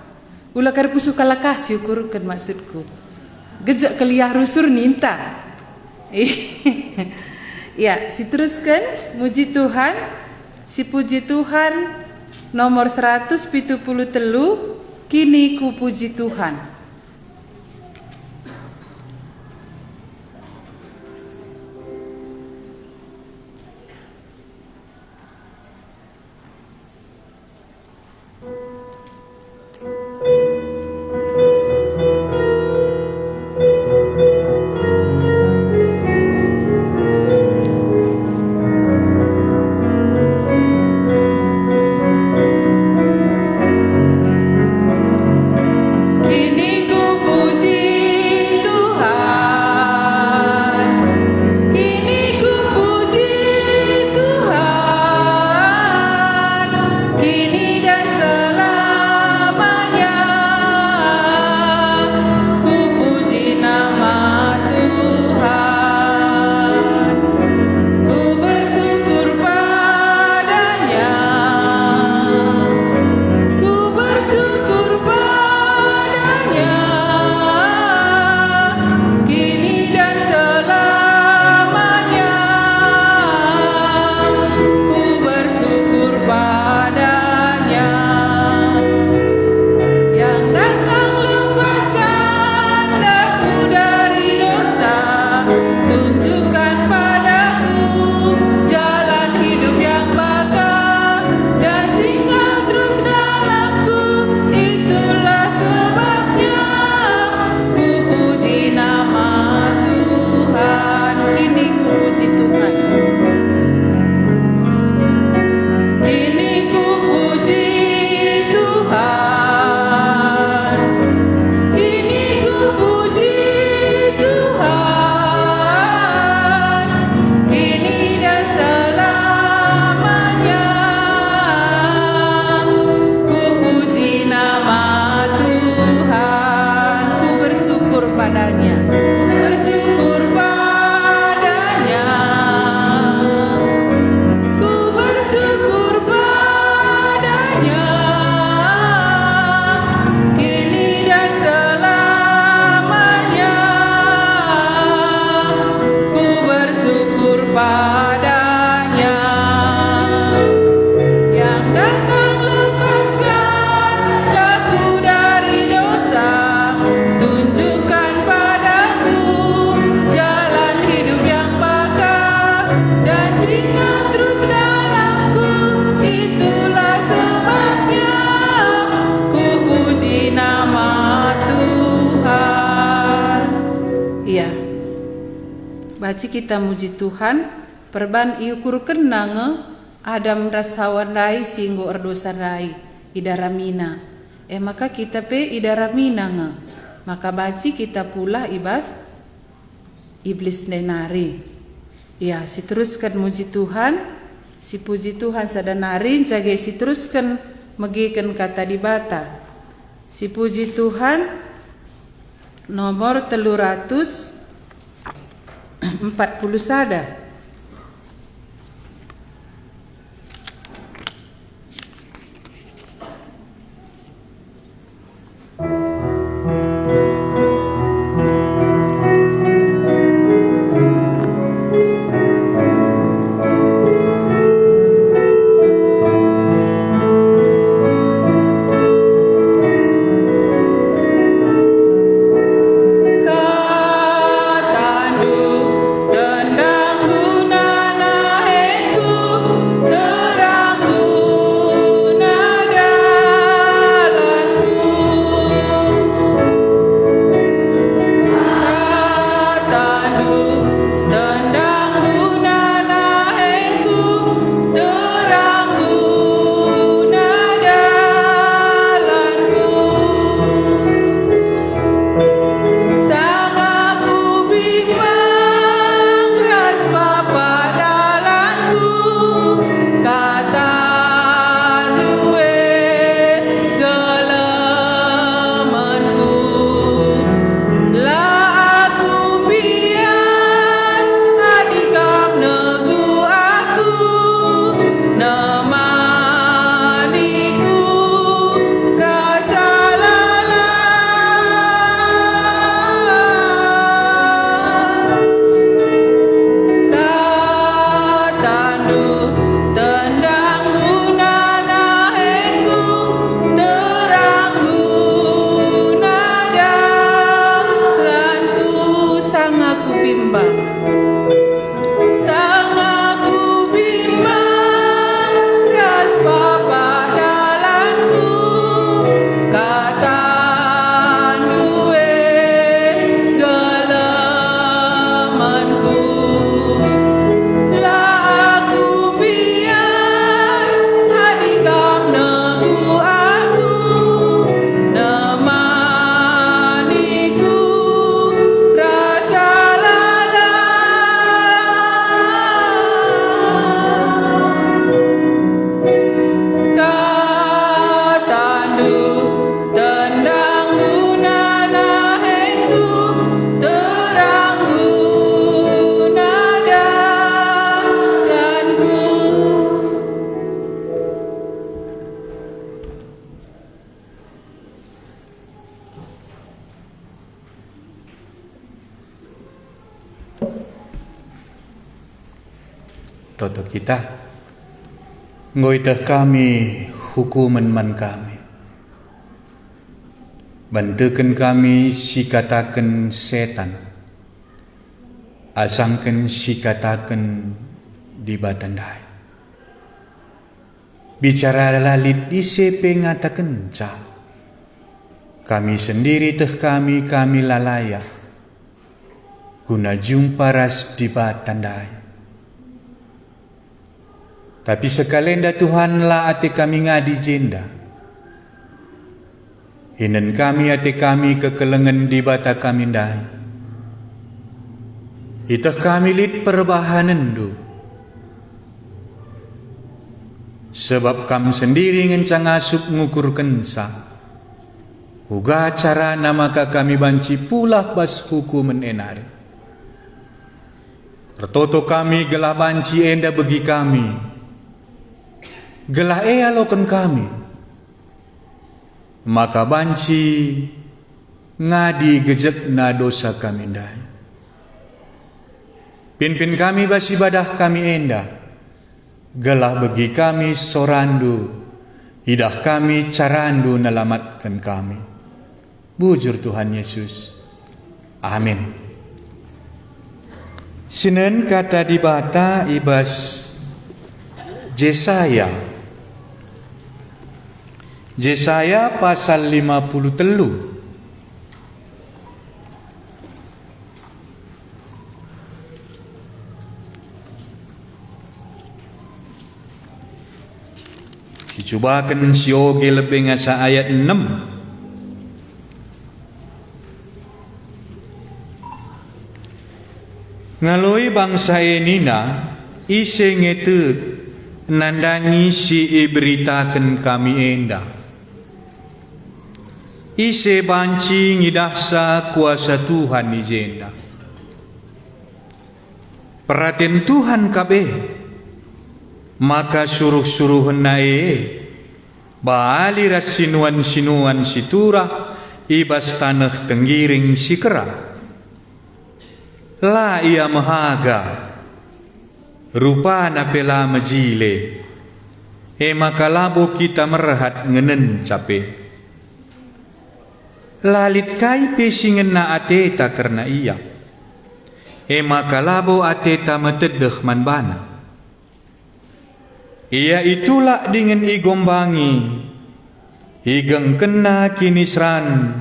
ula kari pusuh kalakasi ukurkan maksudku gejak keliah rusur ninta. Ya, si teruskan muji Tuhan, si puji Tuhan nomor 173 kini ku puji Tuhan. Kini padanya, bersyukur padanya. Ku bersyukur padanya, kini dan selamanya. Ku bersyukur padanya, yang datang lepaskan daku dari dosa, tunjukkan padaku jalan hidup yang bakal, dan tinggal terus dalamku. Itulah sebabnya ku puji nama Tuhan. Iya, baci kita muji Tuhan, perban iukur kenange Adam rasawan rai singgo erdosan rai idaramina. Maka kita pe idaramina nge. Maka baci kita pula ibas iblis nenari. Ya, si teruskan muji Tuhan, si puji Tuhan sadanari jaga si teruskan megikan kata di bata. Si puji Tuhan nomor 340 sada. Toto kita ngoitah kami hukuman man kami, bantukan kami sikatakan setan, asangkan sikatakan di batandai, bicara lalit ise pengatakan ca, kami sendiri teh kami lalaya, guna jumpa ras di batandai. Tapi sekalenda Tuhan lah ate kami ngadi jenda, hinan kami ate kami kekelengan di bata kami dai. Itah kami lit perbahanan du, sebab kami sendiri ngencang asup ngukur kensa, Huga cara namaka kami banci pula bas hukuman enari. Pertoto kami gelah banci enda bagi kami. Gelah alokan kami. Maka banci ngadi gejek na dosa kami endai. Pin kami bas ibadah kami enda. Gelah bagi kami sorandu. Idah kami carandu nalamatkan kami. Bujur Tuhan Yesus. Amin. Sinen kata dibata ibas Yesaya. Yesaya pasal 53. Dicobakan sioge lebih ngasa ayat 6. Ngaloi bangsa enina ise ngete nandangi si iberitakan kami enda. Ise banci ngidahsa kuasa Tuhan ijenda. Perhatian Tuhan kabe. Maka suruh-suruh nae bali rasinuan-sinuan siturah ibas tanah tenggiring sikera. La ia mahaga rupa na pela majile maka labo kita merehat ngenen cape lalit kai pesingen na ateta karena ia maka labo ateta metedeh manbana ia itulah dengan igombangi igeng kena kinisran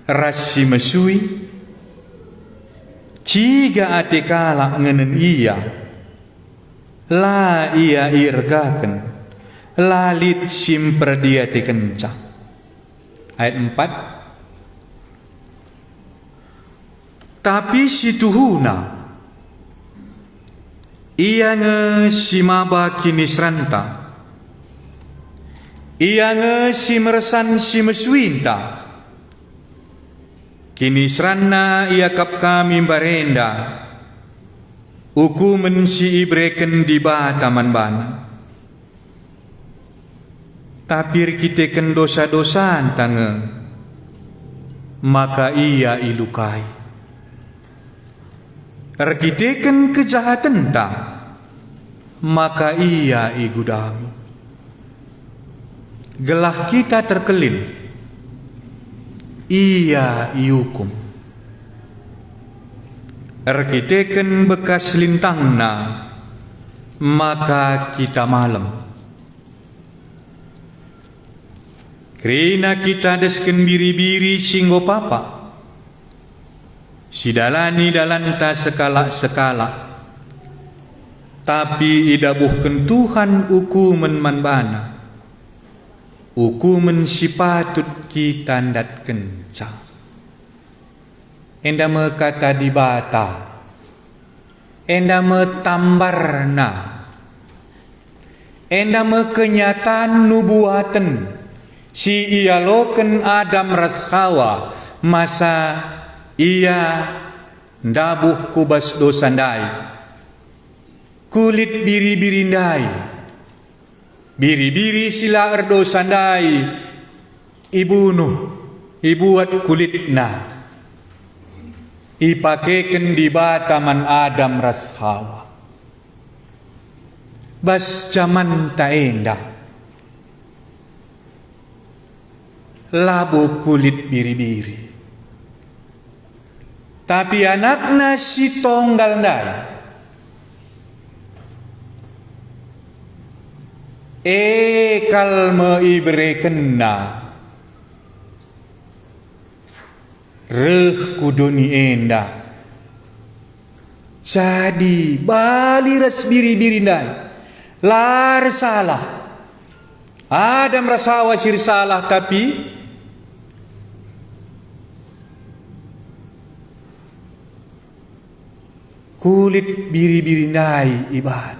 rasi mesui ciga ate kalak ngenen iya la ia irgaken lalit simperdia te kencang. Ayat 4. Tapi si tuhuna ia nge simaba kinisranta ia nge simersan simeswinta kini serana ia kap kami barenda hukuman si ibreken di bataman bana tapir kita ken dosa-dosa tange maka ia ilukai erkiteken kejahatan ta maka ia igudami gelah kita terkelil ia iukum erkiteken bekas lintangna maka kita malam kerina kita desken biri-biri singgo papa sidalani dalanta sekala-sekala tapi idabuhken Tuhan hukuman manbana hukuman si patut kita ndatken ca enda me kata dibata enda me tambarna enda me kenyataan nubuatan si ialoken Adam ras Hawa masa ia ndabuh kubas dosandai kulit biri-birindai biri-biri sila erdosandai ibunuh ibuat kulitna ipakeken di bataman Adam ras Hawa bas zaman taenda labu kulit biri-biri tapi anakna si tonggal ndai kalme ibrekenna reh kuduni enda jadi bali ras biri-biri ndai lar salah Adam rasawa sir salah tapi kulit biri-biri ndai ibad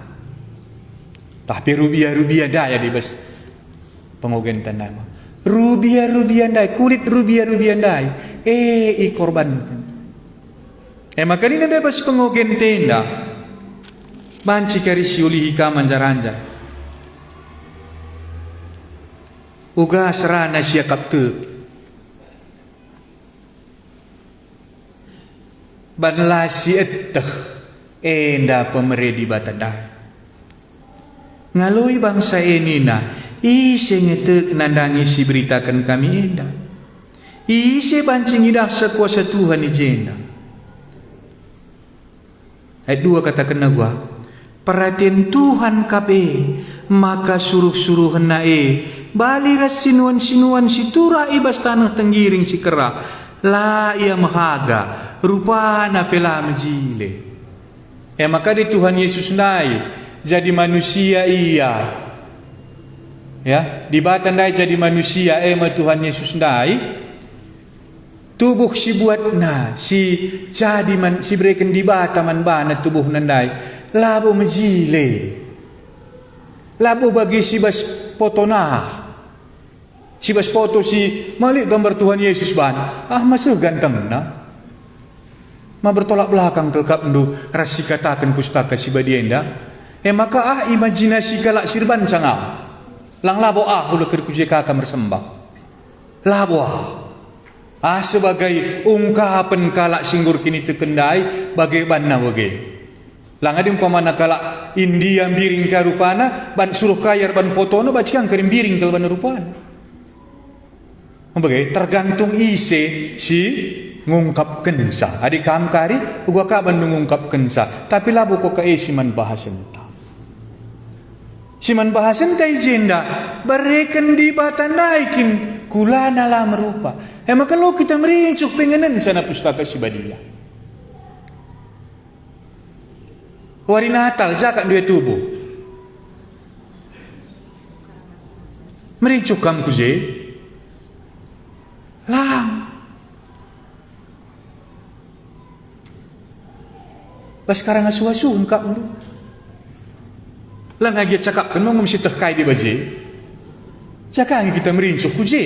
tapi rubiah-rubiah daya di bas pengogen nama rubia ndai, kulit rubia ndai, i korbankan. Maka ni nanda pas pengogen tenda, banci kari siuli hikaman jaranja. Uga serana sia kapte. Banlasi etteh enda pemeredi batandai. Ngaloi bangsa enina, ise ngetek nandangi si beritakan kami enda. Ise bancing idah sekuasa Tuhan ijenda. Ayat 2 katakan gua, perhatian Tuhan kabe, maka suruh-suruh nae, baliras sinuan-sinuan si tura ibas tanah tenggiring si kera, la ia mahaga, rupana pela mejile. Maka di Tuhan Yesus naik jadi manusia ia, ya di batandai jadi manusia Tuhan Yesus naik tubuh si buatna si jadi si berikan di bataman bana tubuh nandai labo mejile, labo bagi si bas potona, si bas foto si malik gambar Tuhan Yesus ban masih ganteng na. Ma bertolak belakang kelkap ndu rasi katakan pustaka si badienda. Maka imajinasi kalak sirban cangau. Lang labo ulah kerkuje kakak bersembah. Labo sebagai ungkapan kalak singgur kini tekendai bagaimana bagi. Lang adim pamana kalak India biring karupana ban suruh kayar ban potono bacikan kerim biring kal ban rupana. Bagai tergantung isi si ngungkap kensa. Adik kam kari uga kaban ngungkap kensa. Tapi labo ko siman bahasan ta. Siman bahasan ta ijenda bareken di batandaikin kulana la merupa. Maka lo kita merincuk pengenan sana pustaka si badia. Hari Natal zakat dua tubuh. Merincuk kam kuje. Lang pas sekarang asu-asu engkap dulu. Lang lagi cakap kan mau mesti terkai di baje. Cakap kita merincuh kuje.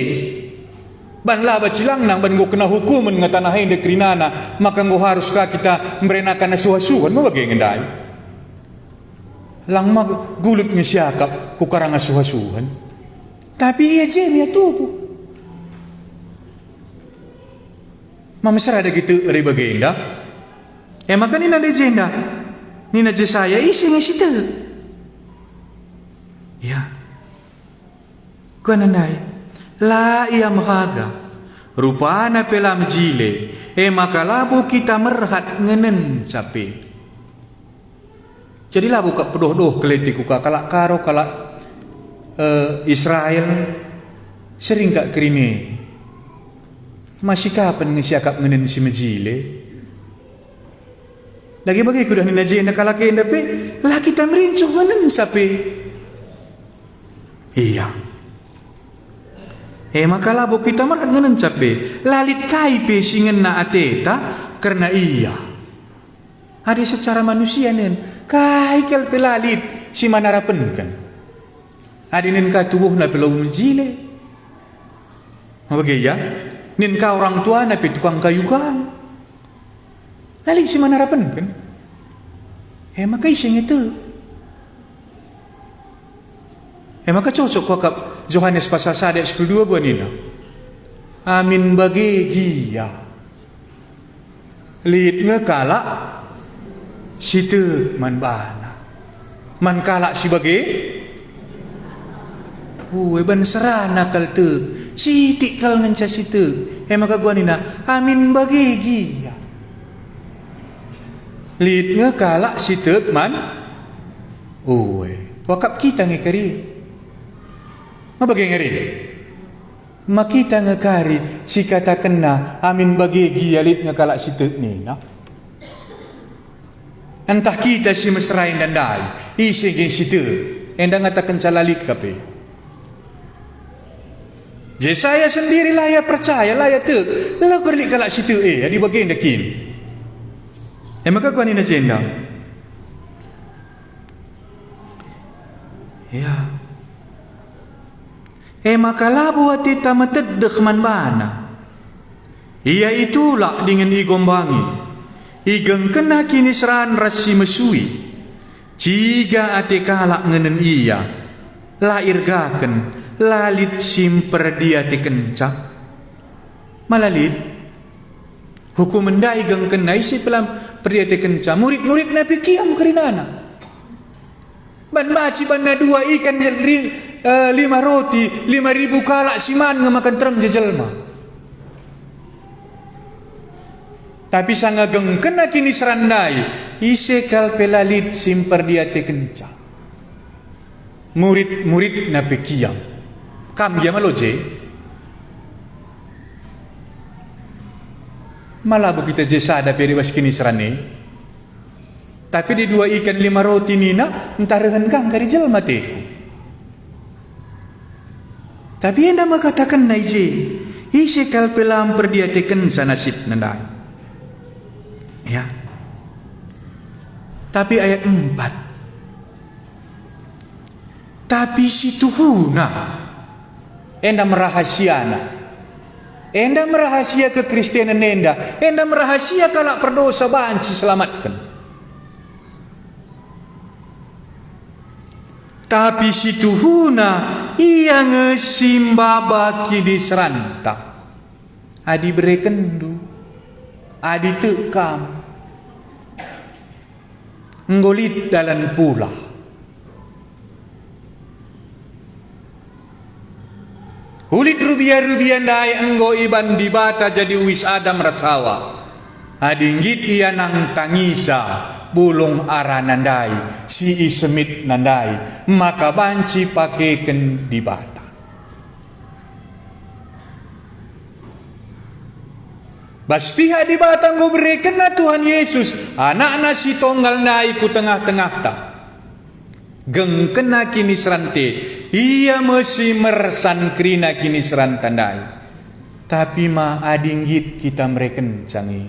Ban lah bacilang nang ban go kena hukum mengatana hain de krinana, maka go haruskah kita merenakan asu-asu kan mau bagi ngendai. Lang mag gulut ngesiakap ku karang asu-asuhan. Tapi ia jem ya tubuh. Mamesra ada gitu ri bagenda. Maka ni nada jenda, ni naje saya isi ngasita. Ya, kau nandai, la ia mahaga, rupana pela mejile. Maka labu kita merhat ngenen sapi. Jadi labu kak pedoh-doh keletiku kak kalak karo kalak Israel sering kak kerine. Masih kapan ngesiakap ngenen si mejile? Lagi bagi kudah ni naji enda kalak enda pe, lah kita merincuh ngenen sapi. Iya. Maka labo kita marat ngenen sapi. Lalit kai pe singen na ateta karena iya. Ada secara manusia nen, kai kel pe lalit si manarapen kan. Ada nen ka tubuh na pe lo mejile. Bagi ya? Nin ka orang tua na pe tukang kayu kang. Lalu si mana harapan kan? Maka iseng itu. Maka cocok kok Yohanes pasal 1 ayat 12 gua nina. Amin bagi gia. Lid ngekala situ man bana. Man kala si bagi. Ban serana kal tu. Sitik kal ngenca situ. Maka gua nina. Amin bagi gia. Lid ngekala si tek man wakap kita ngekari mabagi ngeri makita ngekari si kata kena amin bagi gia lid ngekala si tek ni na entah kita si mesrain dan dai isi geng si tek endang ngatakan calalit kape je saya sendirilah ya percaya lah ya tek lalu kerlik kalak si tek di bagian dekin. Maka kau ni nak jenda. Ya. Maka labu hati ta matedek man bana. Ia itulah dengan igombangi. Igeng kena kini seran rasi mesui. Ciga ate kalak ngenen iya. Lair gaken lalit simper dia te kencak. Malalit hukum mendai geng kena isi pelam perdia te kencak. Murid-murid nabi kiam kerinana. Ban baci bana 2 ikan 5 roti 5.000 kalak siman ngemakan terang jejelma. Tapi sanga geng kena kini serandai isekal pelalit simper dia te kencak. Murid-murid nabi kiam kam dia maloje malah kita jesada peri was kini serane. Tapi di 2 ikan 5 roti nina entarehan kang kari jelma teku. Tapi anda mengatakan naije isekal pelam perdia teken sanasip nandai. Ya. Tapi ayat 4. Tapi si Tuhuna enda merahasiana. Enda merahasia kekristenan enda. Enda merahasia kalak perdosa banci selamatkan. Tapi si Tuhuna ia ngesimba baki di seranta. Adi berekendu. Adi tekam. Ngolit dalam pula. Kulit rubiah-rubiah ndai enggo iban dibata jadi uis Adam rasawa. Adinggit ia nang tangisa bulung ara nandai si isemit nandai maka banci pakeken dibata. Baspiha dibata nggo bereken na Tuhan Yesus anak si tonggal ndai ku tengah-tengah ta. Geng kena kini serante ia mesti mersan krina kini serantandai. Tapi ma adinggit kita mereken cangi.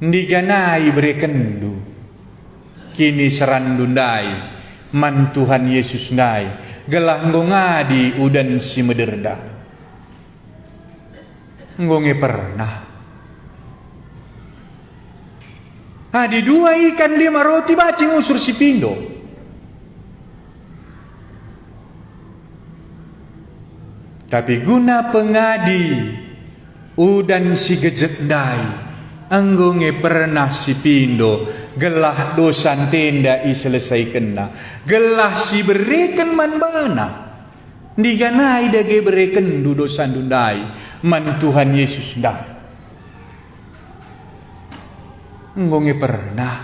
Ndiganai berekendu kini serandundai man Tuhan Yesus ndai gelah ngongadi udan si mederda. Ngonge pernah. Di 2 ikan 5 roti bacing usur si pindo. Tapi guna pengadi udan si gejet ndai anggonge pernah si pindo gelah dosan tenda i selesai kena gelah si bereken man bana diganai dage bereken du dosan dundai man Tuhan Yesus ndai. Ngonge pernah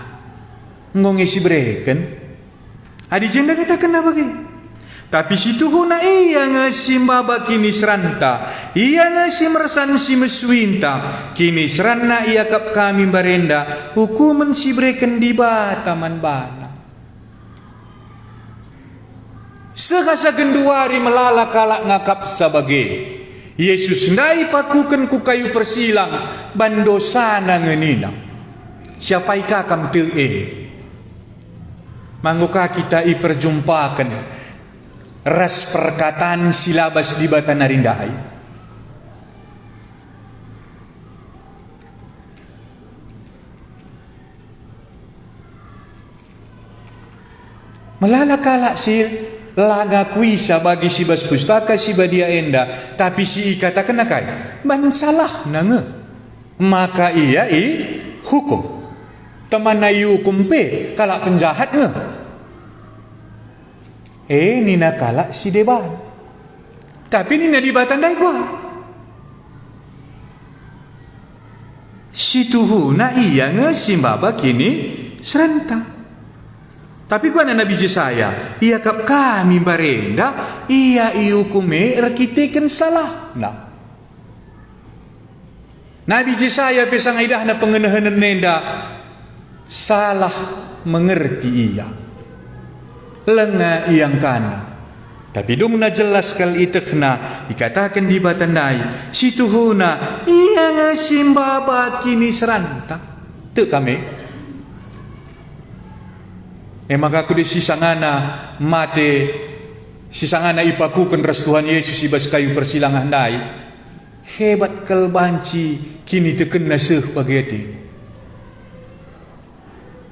ngonge si bereken adi jenda kita kena bagi. Tapi si Tuhuna iya ngasimba kini seranta iya ngasim mersan si meswinta kini serana iya kap kami barenda hukuman si bereken di bataman bana. Sekasa genduari melala kalak ngakap sebagai Yesus ndai pakukan ku kayu persilang bandosana ngenina. Siapa ikakam te'e mangguka kita iperjumpakan ras perkataan silabas di batan narindai. Melalakala si laga kuisa bagi si bas pustaka si badia enda tapi si ikatakan nakai ban salah nange maka ia hukum teman nayu kumpe kalak penjahat nge. Nina kalak si deban. Tapi nina di batandai gua. Si Tuhuna iya nge simbaba kini seranta. Tapi gua Nabi Jesaya iya kap kami barenda iya iukume rakiteken salah. Nah. Nabi Jesaya pesang idah na pengenahan nenda salah mengerti ia lenga yang kana. Tapi dong na jelas kal itekna ikatakan di batandai si Tuhuna iya ngasimbaba kini seranta tu kami. Maka aku disisangana mate sisangana ipakukan restuhan Yesus ibas kayu persilangan dai. Hebat kalbanci kini teken naseh bageti.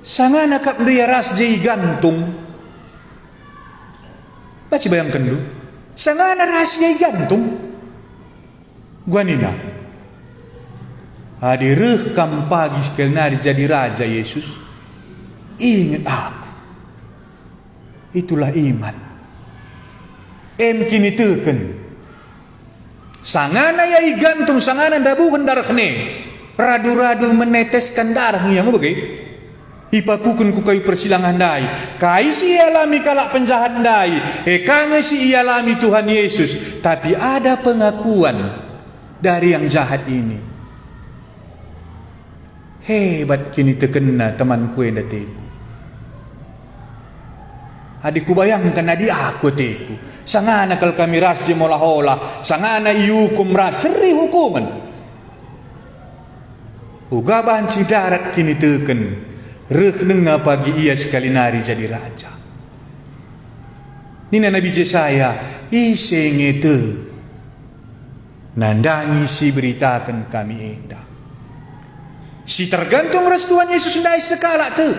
Sangana kap dia ras jai gantung. Baca bayangkan dulu. Sangana ras jai gantung. Guanina. Hadireh kam pagi sekelnar jadi raja Yesus. Ingat aku. Itulah iman. Kini teken. Sangana yai gantung, sangana dabukan darahne. Radu-radu meneteskan darahnya. Mau bagaimana? Ipakukan ku kayu persilangan dai. Kai si alami kalak penjahat dai. Kange si alami Tuhan Yesus. Tapi ada pengakuan dari yang jahat ini. Hebat kini terkena temanku yang dateku. Adikku bayangkan adik aku teku. Sangana kal kami ras je mola-hola. Sangana iukum ras seri hukuman. Uga banci darat kini teken. Reh dengar pagi ia sekali nari jadi raja. Nina Nabi Yesaya isengete. Nandangi si beritakan kami endah. Si tergantung restuan Yesus ndai sekala tu.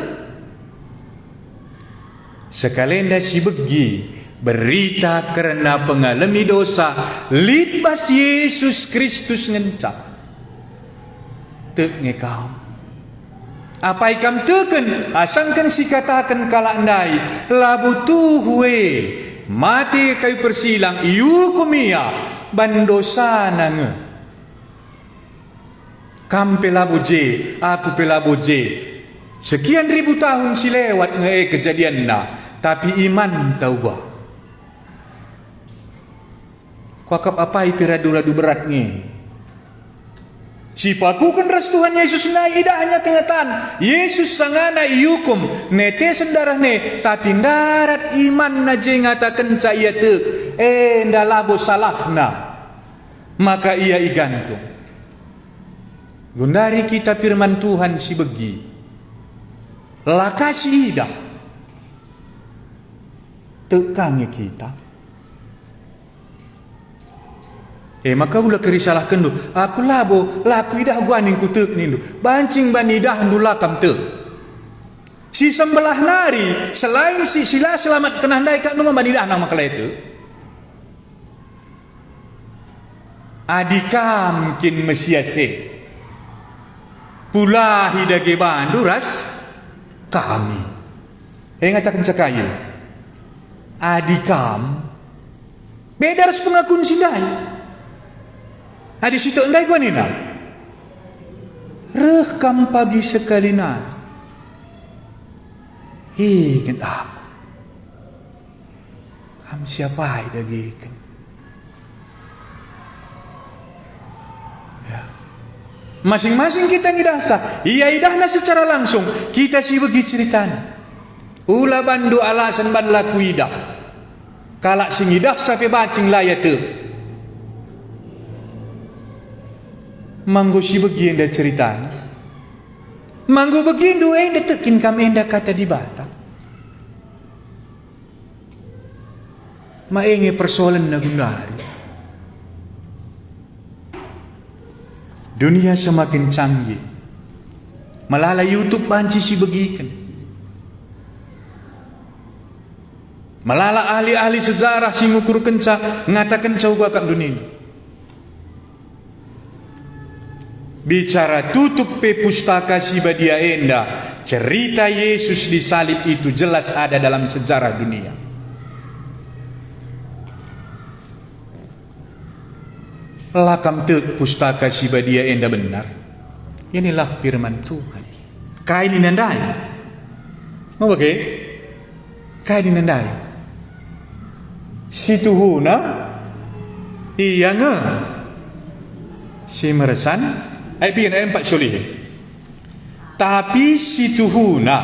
Sekalenda si begi berita kerana pengalami dosa litbas Yesus Kristus ngencak. Tek ngekau. Apa ikam teken asangkan si katakan kalak ndai labu tuhuwe mati kayu persilang iu kumia bandosa nange kam pelabu je aku pelabu je sekian ribu tahun si lewat nge kejadian na tapi iman tauba kuakap apai piradu-radu berat nge. Si pakukan restuhan Yesus na ida hanya kenyataan. Yesus sangana iukum netesen darah ne tapi darat iman na je ngatakan caya tek ndalabo salahna maka ia igantung. Gundari kita firman Tuhan si begi lakasi ida tekangi kita. Maka ulah kerisalah kendu. Aku labo, laku idah gua ning kutek nindu. Bancing banidah ndula kam te. Si sembelah nari selain si sila selamat kenandai kak numa banidah nang makala itu. Adikam kin mesiase. Pula hidage banduras kami. Ngatakan sakayu. Adikam beda ras pengakuan sindai. Di situ endai gua nina. Rekam pagi sekali na. Ingat aku. Kam siapa dagikan. Ya. Masing-masing kita ngidasa. Ia idahna secara langsung. Kita si bagi ceritana. Ula bandu alasan ban laku idah. Kalak sing idah sampai bacing layat tu. Manggo si bagian dah cerita. Manggo bagian dua enda tekin kami enda kata di bata. Maenge persoalan na gundari. Dunia semakin canggih. Malala YouTube banci si bagikan. Malala ahli-ahli sejarah si ngukur kenca ngatakan cauga kat dunia. Bicara tutup pe pustaka si badia enda, cerita Yesus disalib itu jelas ada dalam sejarah dunia. Lakam tek pustaka si badia enda benar. Inilah firman Tuhan. Kain inandai. Mau bagai? Kain inandai. Si tuhuna iya nge. Si meresan biar empat solih. Tapi si tuhuna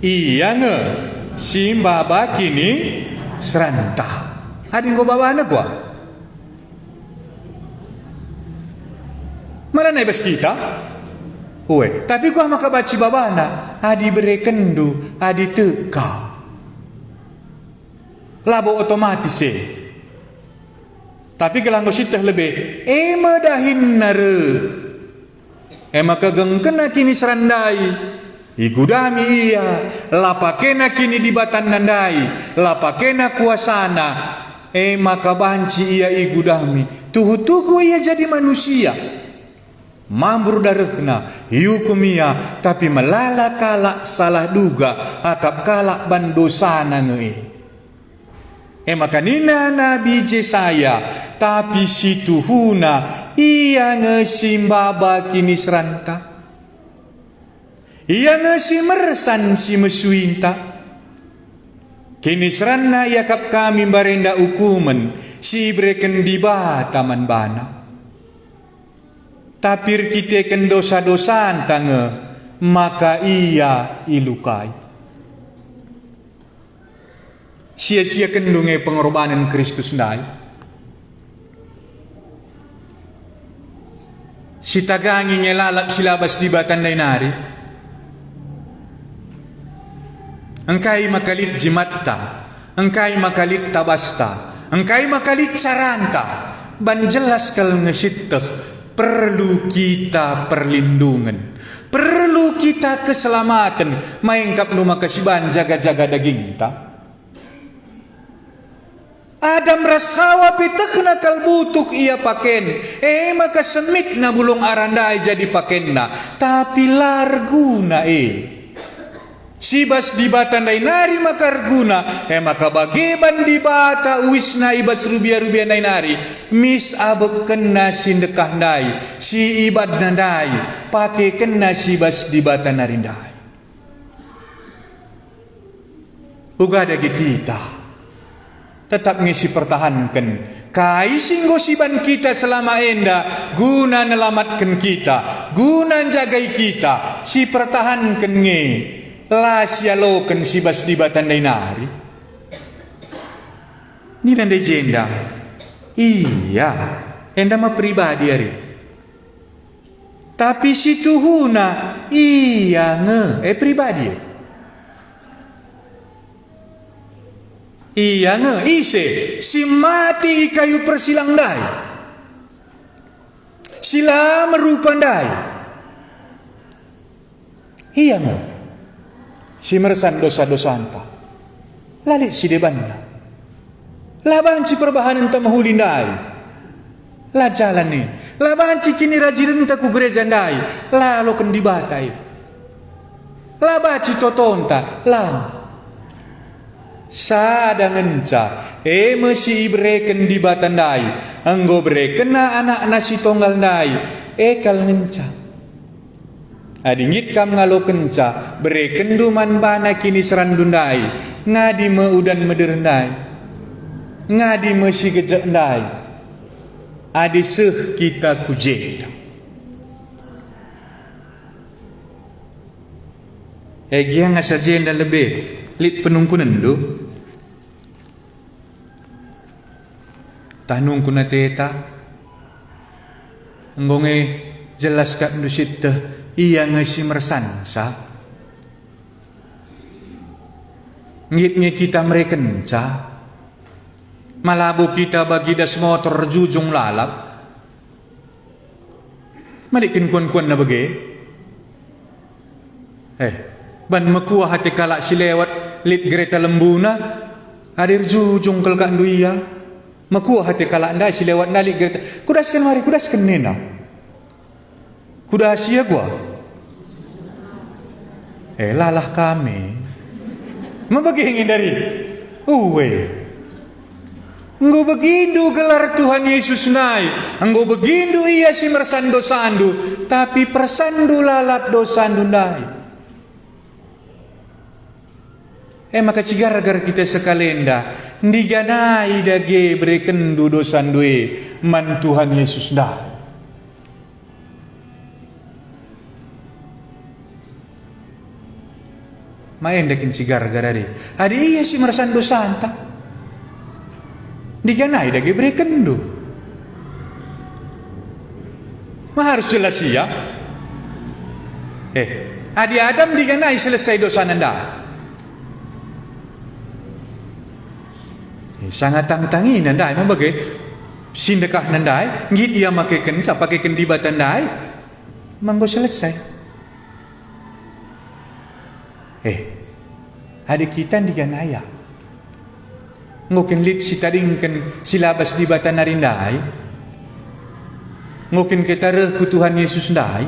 iya nge si baba kini serantah. Ada yang kau bawa anak gua? Malah naik bas kita. Tapi gua maka baca baba anak. Adi beri kendu, adi teka. labo otomatis tapi kalau sitah lebih madahin nareh maka gengkena kini serandai igudami iya lapakena kini dibatan nandai lapakena kuasana maka banci ia igudami tuhu-tuhu ia jadi manusia mambur darehna hiukum ia tapi melala kalak salah duga akap kalak bandosana maka nina Nabi Jesaya tapi situhuna ia ngesimbaba kini seranta ia ngesimersan si mesuinta kini serana yakap kami barenda ukumen si breken diba taman bana tapir kita ken dosa-dosa tange maka ia ilukai sia-sia kendunge pengorbanan Kristus ndai si tagangi ngelalap silabas di batan dainari engkai makalit jimatta engkai makalit tabasta engkai makalit saranta ban jelas kal ngesitteh perlu kita perlindungan perlu kita keselamatan maengkap nu makasiban jaga-jaga daging ta Adam rasawa pitakna kalbutuk ia paken maka semit na bulong arandai jadi pakenna tapi larguna sibas di batan dainari makarguna maka bageban di bata wisna ibas rubia-rubia dainari mis abek kena sindekah dai si ibad nandai pake kena sibas di batan narindai uga dagi kita tetap ngisi pertahankan kai singgosiban kita selama enda guna nelamatkan kita guna jagai kita si pertahankan la sialoken sibas di batan dainari ni nande jenda iya enda mah pribadi hari tapi si tuhuna iya pribadi iya ise si mati kayu persilang dai sila merupandai iya si mersan dosa-dosa anta lalit si debanna laban si perbahanan ta mahulin dai la jalan ni laban si kini rajirin ta ku gereja dai la loken dibatai la baci totonta lang sadangenca mesi ibreken di batandai anggo brekena anak nasi tonggal dai kal ngenca adingit kam ngalo kenca breken duman bana kini serandundai ngadi me udan mederndai ngadi mesi gejendai adi seh kita kujeda gian ngasajenda lebih lit penungkunan do tanung kuna teta ngonge jelas kat nusitte iya ngasi mersansa ngitnya kita merekenca malabu kita bagi das motor jujung lalap malikin kuan-kuan na bagi ban mekuah hati kalak si lewat lit gereta lembuna adir jujung kel kak duia mekuah hati kalak ndai si lewat nalik gereta kudaskan mari kudaskan nena kudasia gua lalah kami mabagi dari enggo begindu gelar Tuhan Yesus nai enggo begindu iya si mersandu sandu tapi persandu lalat dosandu nai maka cigar-gar kita sekalenda diganai dage brekendu dosandue man Tuhan Yesus dah main dakin cigar-gar dari adi iya si merasan dosa anta diganai dage brekendu mah harus jelas ya adi Adam diganai selesai dosa nanda sangat tangtangi nandai mabagai sindekah nandai ngit ia makai kenca pakai kendibat nandai manggo selesai. Adik kita diganaya ngukin lit si taringkan silabas di batan narindai ngukin kita reh ku Tuhan Yesus ndai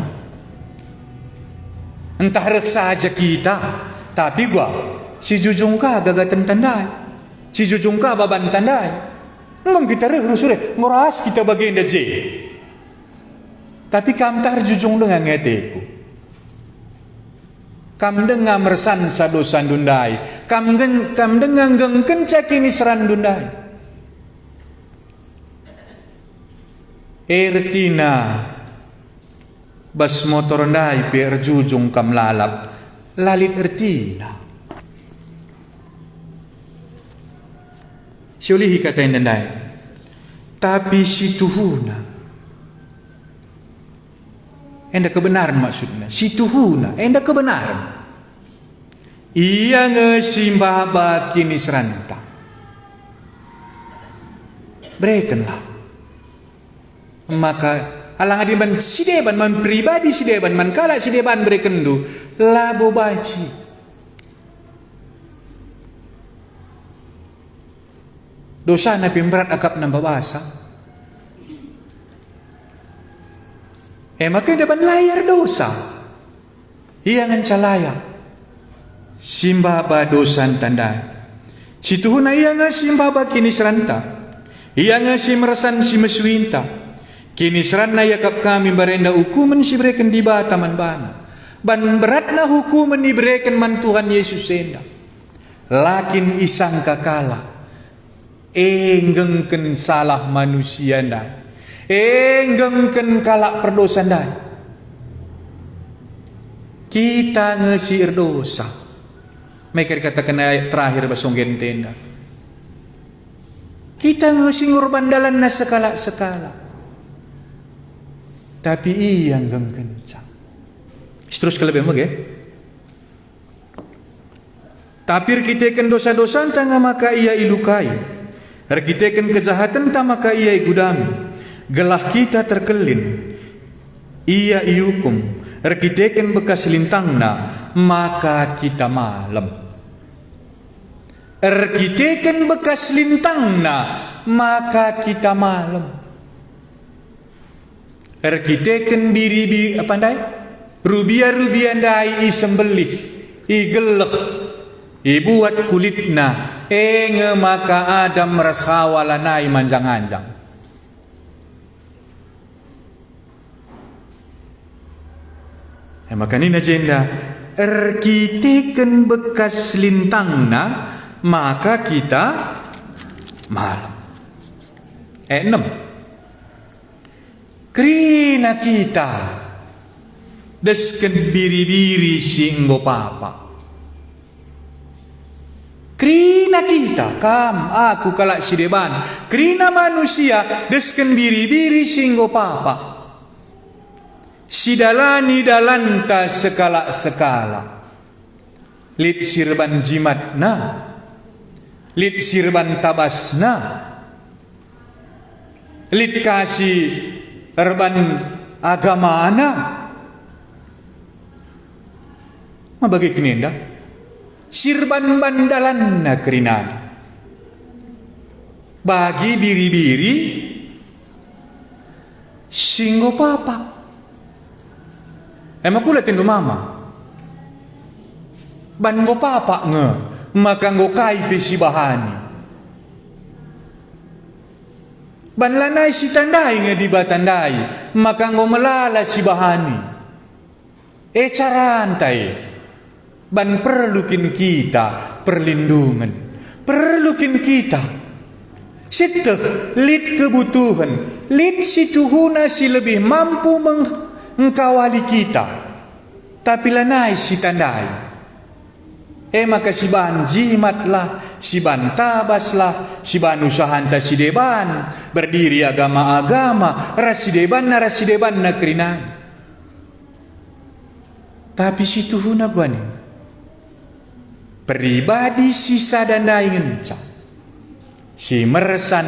entah reh saja kita tapi gua si jujungka gagatan tandai si jujungka baban tandai ngom kita reh rusure ngoras kita bagian je tapi kamtar jujung dengan ngeteku kam dengar mersan sadosan dundai kam dengar gengken cakini seran dundai ertina bas motor ndai per jujung kam lalap lalit ertina siulihi katain dundai tapi si tuhuna enda kebenaran maksudnya si tuhuna enda kebenaran ia ngesimbah bakini seranta berekenlah maka alang adiban si deban man pribadi si deban man kala si deban berekendu labo baci dosa na pimberat akap nambah bahasa maka depan layar dosa ia ngancalaya simba ba dosan tandai si tuhuna ia nga simba ba kini seranta ia nga si merasan si meswinta kini serana yakap kami barenda hukuman si bereken di bataman bana ban berat na hukuman diberikan man Tuhan Yesus senda lakin isang kakala enggengken salah manusia ndai enggengken kalak perdosa ndai kita ngesir dosa mereka dikatakan ayat terakhir basonggen tenda kita ngesir ngorban dalan na sekala tapi iya enggengken terus kelebih mage tapi kita dosa-dosa tanga maka ia ilukai kita kejahatan tanga maka ia igudami gelah kita terkelin ia iukum rekiteken bekas lintangna maka kita malam rekiteken bekas lintangna maka kita malam rekiteken biri apa ndai rubia ndai isembelih igeleh ibuat kulitna maka Adam rasawalanai manjang-anjang maka ini agenda erkiteken bekas lintangna maka kita malam 6 krina kita desken biri-biri singgo papa krina kita kam aku kalak sideban krina manusia desken biri-biri singgo papa sidalani dalanta sekala lit sirban jimatna lit sirban tabasna lit kasih erban agamana mabagi kinenda sirban bandalan na kerinani bagi biri-biri singgo papa kula tindu mama ban go papa nge maka go kai pesi bahani ban lanai si tandai nge di batandai maka go melala si bahani carantai ban perlukin kita perlindungan perlukin kita sitek lit kebutuhan lit si tuhuna si lebih mampu mengkawali kita tapi lanai si tandai maka si ban jimatlah si ban tabaslah si ban usahanta si deban berdiri agama-agama rasideban na kerinan tapi si tuhuna guanin pribadi sisa dandai ngencang si meresan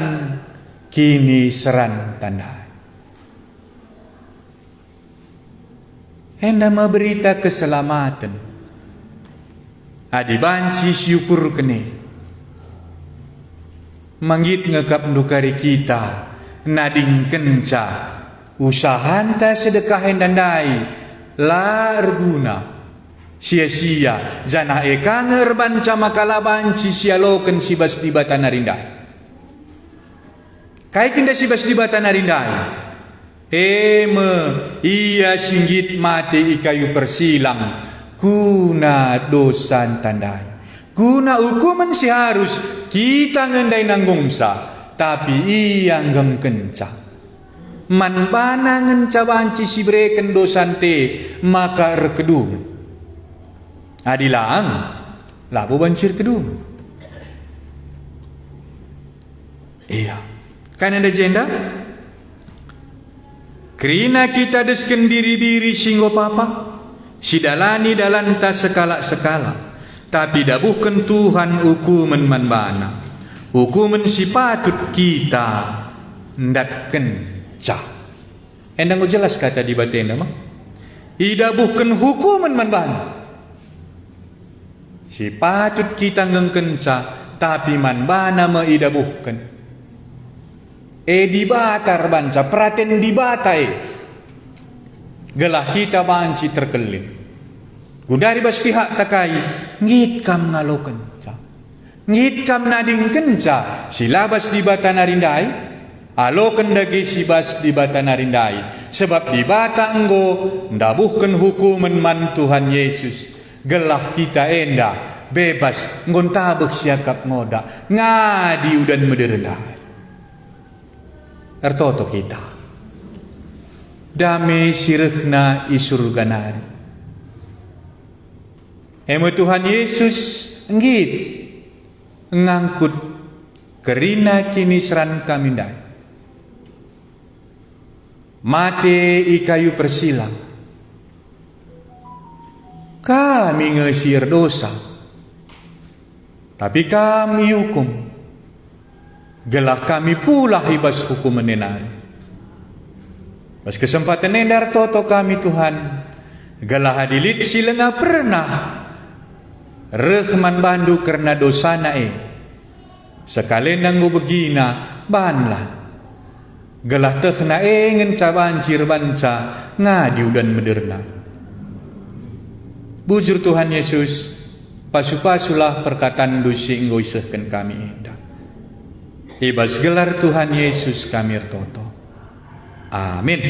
kini seran tandai. Hendak memberita keselamatan. Adi banci syukur kene. Manggit ngekap dukari kita. Nading kenca. Usahanta sedekahin dandai. La erguna. Sia-sia. Jana eka ngerbanca makala banci sialoken sibas di batan narindai. Kai kinda sibas di batan narindai. Ia singgit mati ikayu persilang kuna dosa tandai. Kuna hukuman si harus kita ngendai nanggungsa, tapi ia ngem kenca. Man bana ngenca banci si breken dosante maka rekedum. Adilang labu bancir kedum. Iya. Kan ada jenda? Kerina kita desken diri-diri singgo papa, sidalani dalanta sekala-sekala, tapi dabuhkan Tuhan hukuman manbana, hukuman si patut kita ndak kenca. Endang jelas kata di batena mah, idabuhkan hukuman manbana, si patut kita ngengkenca, tapi manbana ma idabuhkan. Dibatar banca, praten dibatai. Gelah kita banci terkelin. Gundari bas pihak takai, ngit kam ngalo kenca. Ngit kam nading kenca, silabas di bata narindai, alo kendagi sibas di bata narindai. Sebab di bata enggo, ndabuhkan hukuman man Tuhan Yesus. Gelah kita enda, bebas, ngontabek siakap ngoda, ngadi udan mederendai. Ertoto kita damai sirehna isurga nari. Emo Tuhan Yesus enggit ngangkut kerina kini seran kami dai. Mate ikayu persilang. Kami ngesir dosa, tapi kami hukum. Gelah kami pula hibas hukum menenari. Pas kesempatan nendar toto kami Tuhan. Gelah hadilit silenga pernah. Rehman bandu karena dosa nae. Sekali nanggu begina banlah. Gelah tehna ngenca bancir banca ngadi udan mederna. Bujur Tuhan Yesus. Pasu-pasulah perkataan dusi enggo isehken kami indah. Ibas gelar Tuhan Yesus kami toto. Amin.